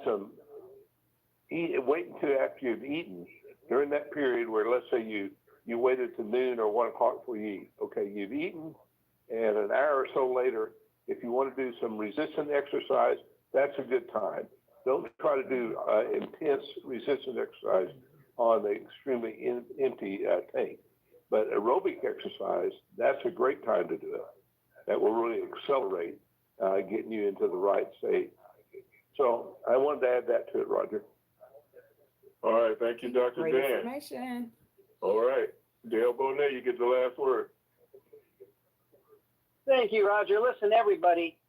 wait until after you've eaten. During that period where, let's say you waited to noon or 1 o'clock before you eat. Okay, you've eaten, and an hour or so later, if you want to do some resistant exercise, that's a good time. Don't try to do intense resistant exercise on the extremely empty tank. But aerobic exercise, that's a great time to do it. That will really accelerate getting you into the right state. So I wanted to add that to it, Roger. All right, thank you, Dr. Great Dan. information. All right, Dale Bonet, you get the last word. Thank you, Roger. Listen, everybody,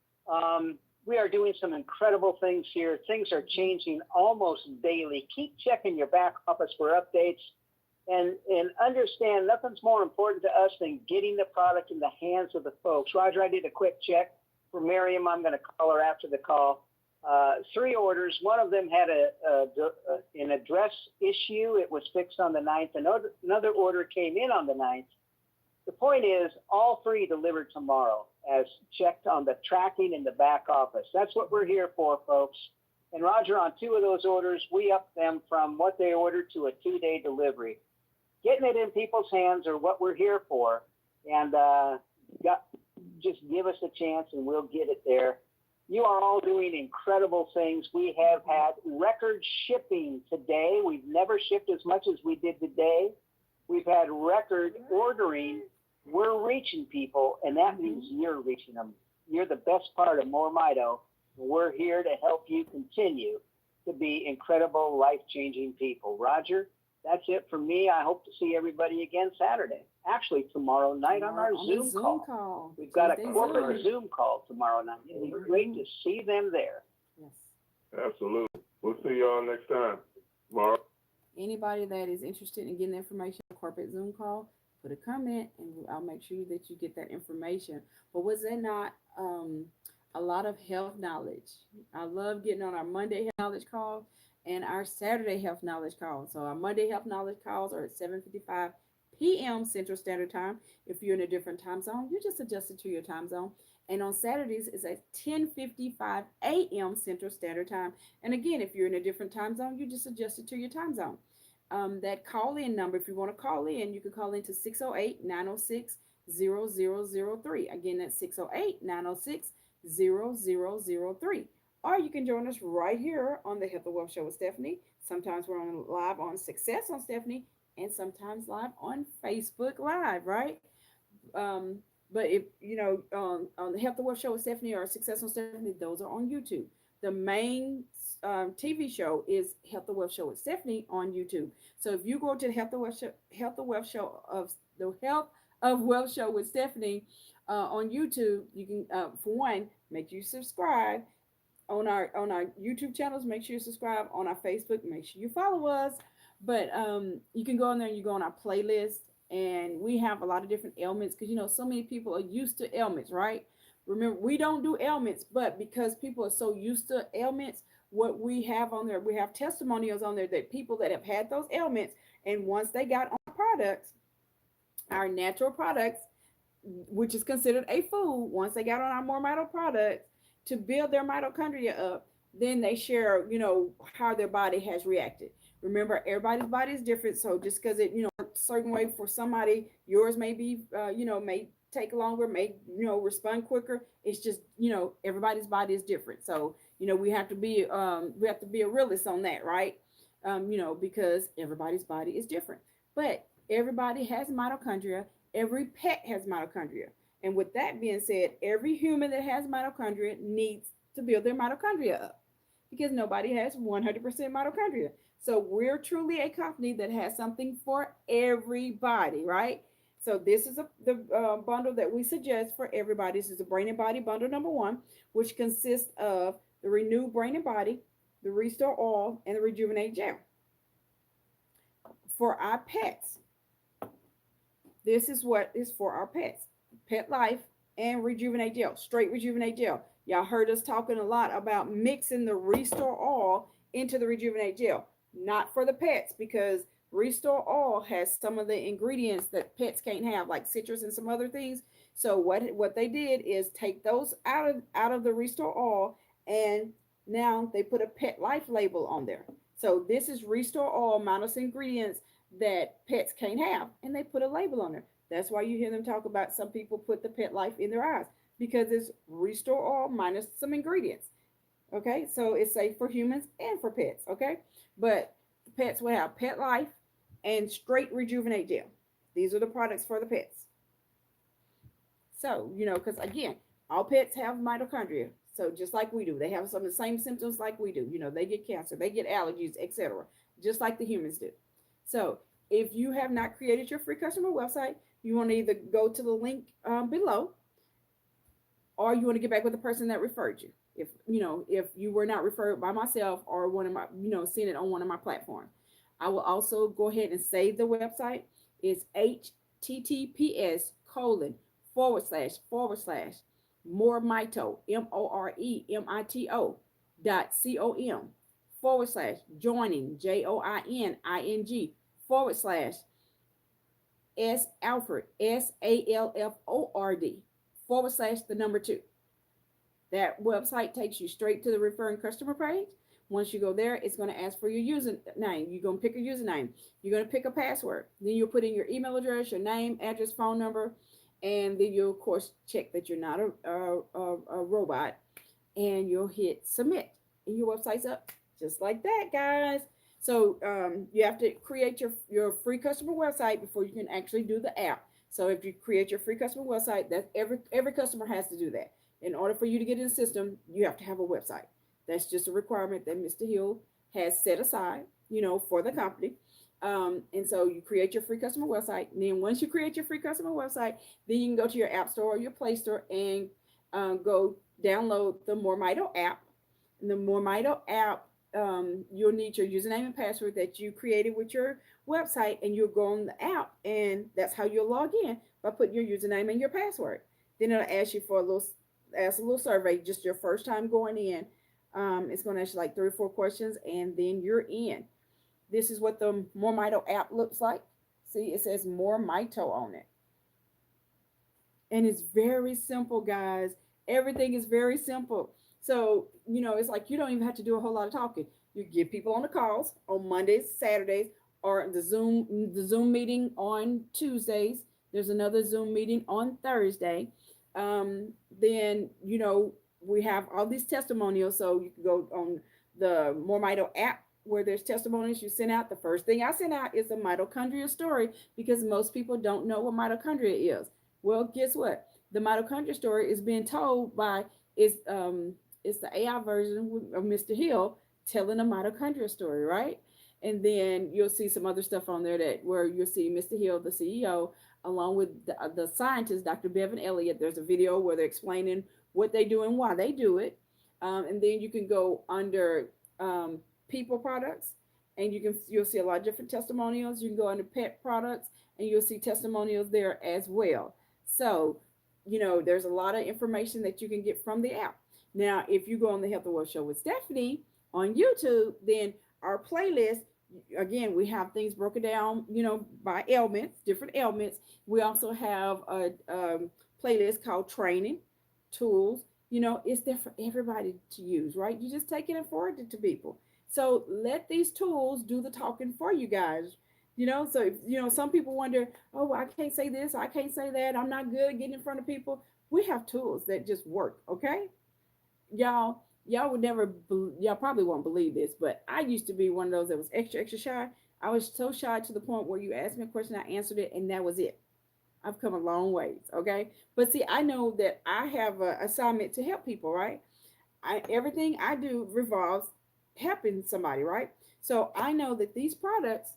we are doing some incredible things here. Things are changing almost daily. Keep checking your back office for updates, and understand nothing's more important to us than getting the product in the hands of the folks. Roger, I did a quick check for Miriam. I'm going to call her after the call. 3 orders. One of them had an address issue. It was fixed on the 9th. Another order came in on the 9th. The point is, all 3 delivered tomorrow, as checked on the tracking in the back office. That's what we're here for, folks. And Roger, on 2 of those orders, we upped them from what they ordered to a 2-day delivery. Getting it in people's hands are what we're here for. And just give us a chance and we'll get it there. You are all doing incredible things. We have had record shipping today. We've never shipped as much as we did today. We've had record ordering. We're reaching people, and that means you're reaching them. You're the best part of MoreMito. We're here to help you continue to be incredible, life-changing people. Roger, that's it for me. I hope to see everybody again Saturday. Actually, tomorrow night on our Zoom call. We've got a corporate Zoom call tomorrow night. It'll be great to see them there. Yes. Absolutely. We'll see y'all next time. Mark. Anybody that is interested in getting the information on corporate Zoom call, put a comment and I'll make sure that you get that information. But was there not a lot of health knowledge? I love getting on our Monday health knowledge call and our Saturday health knowledge call. So our Monday health knowledge calls are at 7:55 p.m. Central Standard Time. If you're in a different time zone, you just adjust it to your time zone. And on Saturdays, it's at 10:55 a.m. Central Standard Time. And again, if you're in a different time zone, you just adjust it to your time zone. That call-in number, if you want to call in, you can call in to 0003. Again, that's 608-906-0003. Or you can join us right here on the Health and Wealth Show with Stephanie. Sometimes we're on live on Success on Stephanie, and sometimes live on Facebook Live, right? Um, but if on the Health and Wealth Show with Stephanie or Success on Stephanie, those are on YouTube. The main TV show is Health and Wealth Show with Stephanie on YouTube. So if you go to the Health and Wealth Show, Health of Wealth Show with Stephanie on YouTube, you can for one make sure you subscribe on our YouTube channels. Make sure you subscribe on our Facebook. Make sure you follow us. But you can go on there and you go on our playlist, and we have a lot of different ailments because so many people are used to ailments, right? Remember, we don't do ailments, but because people are so used to ailments, what we have on there, we have testimonials on there that people that have had those ailments, and once they got on products, our natural products, which is considered a food, once they got on our MoreMito products to build their mitochondria up, then they share, how their body has reacted. Remember, everybody's body is different, so just because it, a certain way for somebody, yours may be, may take longer, may, respond quicker. It's just, everybody's body is different. So, we have to be a realist on that, right? Because everybody's body is different. But everybody has mitochondria. Every pet has mitochondria. And with that being said, every human that has mitochondria needs to build their mitochondria up because nobody has 100% mitochondria. So we're truly a company that has something for everybody, right? So this is the bundle that we suggest for everybody. This is the Brain and Body bundle number 1, which consists of the Renew Brain and Body, the Restore Oil, and the Rejuvenate Gel. For our pets, this is what is for our pets. Petlife and Rejuvenate Gel, straight Rejuvenate Gel. Y'all heard us talking a lot about mixing the Restore Oil into the Rejuvenate Gel. Not for the pets, because Restore Oil has some of the ingredients that pets can't have, like citrus and some other things. So what they did is take those out of the Restore Oil, and now they put a Petlife label on there. So this is Restore Oil minus ingredients that pets can't have, and they put a label on there. That's why you hear them talk about some people put the Petlife in their eyes, because it's Restore Oil minus some ingredients. Okay, so it's safe for humans and for pets. Okay, but pets will have Petlife and straight Rejuvenate Gel. These are the products for the pets. So, because again, all pets have mitochondria. So just like we do, they have some of the same symptoms like we do. They get cancer, they get allergies, etc., just like the humans do. So if you have not created your free customer website, you want to either go to the link below, or you want to get back with the person that referred you. If you were not referred by myself or one of my, seen it on one of my platforms. I will also go ahead and save the website. It's https://MoreMito, MoreMito.com/joining, joining/S Alford, SALFORD, /2. That website takes you straight to the referring customer page. Once you go there, it's going to ask for your username. You're going to pick a username. You're going to pick a password. Then you'll put in your email address, your name, address, phone number, and then you'll, of course, check that you're not a robot, and you'll hit submit, and your website's up just like that, guys. So you have to create your free customer website before you can actually do the app. So if you create your free customer website, that every customer has to do that. In order for you to get in the system, you have to have a website. That's just a requirement that Mr. Hill has set aside, for the company. And so you create your free customer website. And then once you create your free customer website, then you can go to your app store or your Play Store and go download the MoreMito app. And the MoreMito app, you'll need your username and password that you created with your website, and you'll go on the app, and that's how you'll log in, by putting your username and your password. Then it'll ask you for a little survey, just your first time going in. It's going to ask you like 3 or 4 questions, and then you're in. This is what the MoreMito app looks like. See, it says MoreMito on it. And it's very simple, guys. Everything is very simple. So, it's like you don't even have to do a whole lot of talking. You get people on the calls on Mondays, Saturdays, or the Zoom meeting on Tuesdays. There's another Zoom meeting on Thursday. Then, we have all these testimonials. So you can go on the MoreMito app where there's testimonies you send out. The first thing I send out is a mitochondria story because most people don't know what mitochondria is. Well, guess what? The mitochondria story is being told by, it's the AI version of Mr. Hill telling a mitochondria story, right? And then you'll see some other stuff on there where you'll see Mr. Hill, the CEO, along with the scientist, Dr. Bevan Elliott. There's a video where they're explaining what they do and why they do it. And then you can go under people products, and you'll see a lot of different testimonials. You can go under pet products, and you'll see testimonials there as well. So, there's a lot of information that you can get from the app. Now, if you go on the Health and Wealth Show with Stephanie on YouTube, then our playlist, again, we have things broken down, by ailments, different ailments. We also have a playlist called Training Tools. It's there for everybody to use, right? You just take it and forward it to people. So let these tools do the talking for you guys. So if, some people wonder, oh, well, I can't say this, I can't say that, I'm not good at getting in front of people. We have tools that just work, okay? Y'all would never, y'all probably won't believe this, but I used to be one of those that was extra shy. I was so shy to the point where you asked me a question, I answered it, and that was it. I've come a long ways, okay? But see, I know that I have an assignment to help people, right? Everything I do revolves helping somebody, right? So I know that these products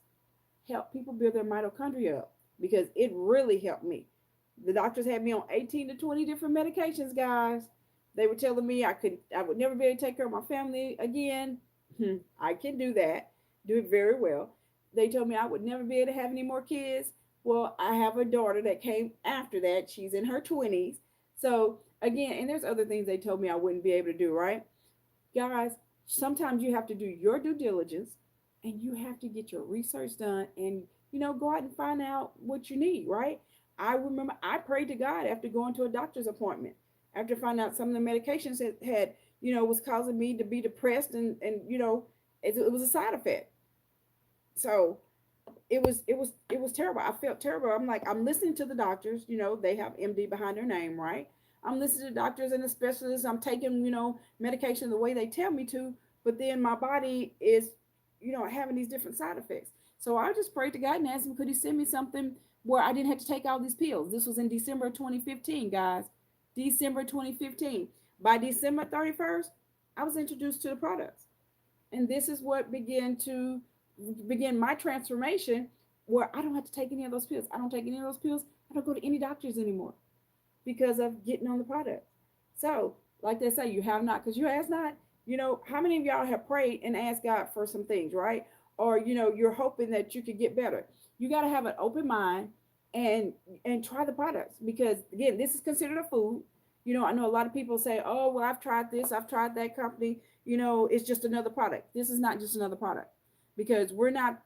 help people build their mitochondria up because it really helped me. The doctors had me on 18 to 20 different medications, guys. They were telling me I would never be able to take care of my family again. I can do that, do it very well. They told me I would never be able to have any more kids. Well, I have a daughter that came after that. She's in her 20s. So again, and there's other things they told me I wouldn't be able to do, right? Guys, sometimes you have to do your due diligence and you have to get your research done and, go out and find out what you need, right? I remember I prayed to God after going to a doctor's appointment, after finding out some of the medications that had, was causing me to be depressed and it was a side effect. So it was terrible. I felt terrible. I'm like, I'm listening to the doctors, they have MD behind their name, right? I'm listening to doctors and the specialists. I'm taking, medication the way they tell me to, but then my body is, having these different side effects. So I just prayed to God and asked him, could he send me something where I didn't have to take all these pills? This was in December of 2015, guys. December 2015. By December 31st, I was introduced to the products. And this is what began my transformation where I don't have to take any of those pills. I don't take any of those pills. I don't go to any doctors anymore because of getting on the product. So, like they say, you have not because you ask not. How many of y'all have prayed and asked God for some things, right? Or, you're hoping that you could get better. You got to have an open mind and try the products because, again, this is considered a food. I know a lot of people say, oh, well, I've tried this, I've tried that company. It's just another product. This is not just another product because we're not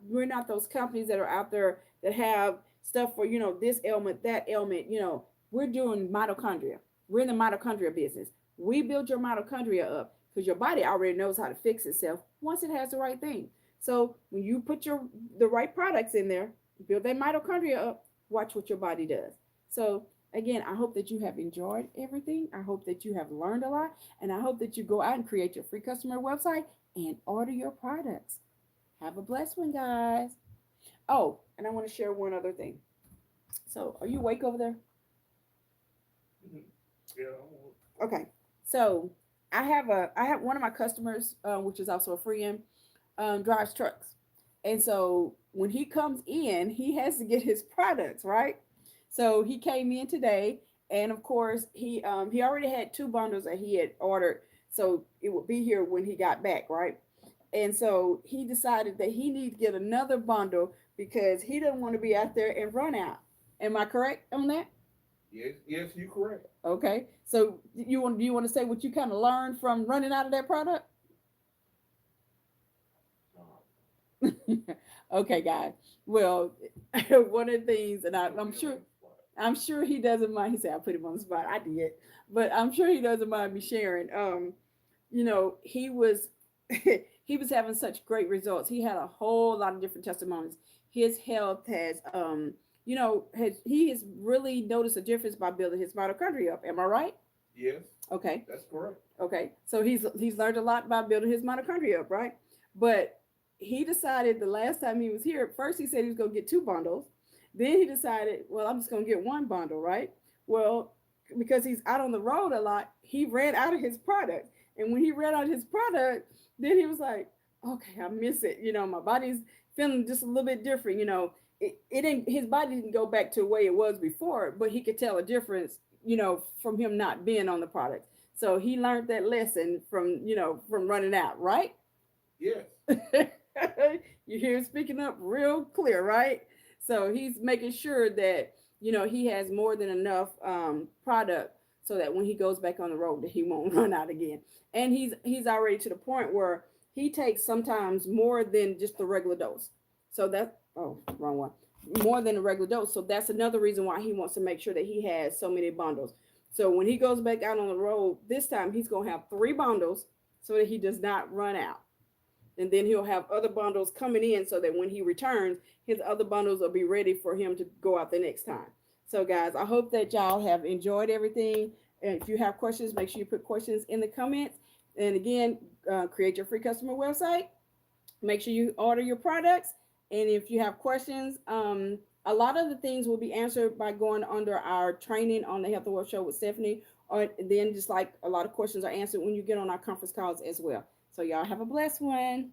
those companies that are out there that have stuff for, this ailment, that ailment. We're doing mitochondria. We're in the mitochondria business. We build your mitochondria up because your body already knows how to fix itself once it has the right thing. So when you put the right products in there, build that mitochondria up, watch what your body does. So again, I hope that you have enjoyed everything. I hope that you have learned a lot. And I hope that you go out and create your free customer website and order your products. Have a blessed one, guys. Oh, and I want to share one other thing. So are you awake over there? Yeah. Okay. So I have one of my customers, which is also a friend, drives trucks. And so when he comes in, he has to get his products, right? So he came in today, and of course he already had 2 bundles that he had ordered, so it would be here when he got back, right? And so he decided that he needs to get another bundle because he doesn't want to be out there and run out. Am I correct on that? Yes, you're correct. Okay. So do you want to say what you kind of learned from running out of that product? Okay, guys. Well, one of the things, and I'm sure he doesn't mind. He said I put him on the spot. I did, but I'm sure he doesn't mind me sharing. He was he was having such great results. He had a whole lot of different testimonies. His health has he has really noticed a difference by building his mitochondria up. Am I right? Yes. Okay. That's correct. Okay. So he's learned a lot by building his mitochondria up, right? But he decided the last time he was here, first he said he was going to get 2 bundles. Then he decided, well, I'm just going to get 1 bundle, right? Well, because he's out on the road a lot, he ran out of his product. And when he ran out of his product, then he was like, okay, I miss it. My body's feeling just a little bit different. It didn't, his body didn't go back to the way it was before, but he could tell a difference, from him not being on the product. So he learned that lesson from running out, right? Yes. You hear him speaking up real clear, right? So he's making sure that, he has more than enough product so that when he goes back on the road that he won't run out again. And he's already to the point where he takes sometimes more than just the regular dose. So wrong one. More than the regular dose. So that's another reason why he wants to make sure that he has so many bundles. So when he goes back out on the road, this time he's going to have 3 bundles so that he does not run out. And then he'll have other bundles coming in so that when he returns, his other bundles will be ready for him to go out the next time. So guys, I hope that y'all have enjoyed everything. And if you have questions, make sure you put questions in the comments. And again, create your free customer website. Make sure you order your products. And if you have questions, a lot of the things will be answered by going under our training on the Health and Wealth Show with Stephanie. Or then just like a lot of questions are answered when you get on our conference calls as well. So y'all have a blessed one.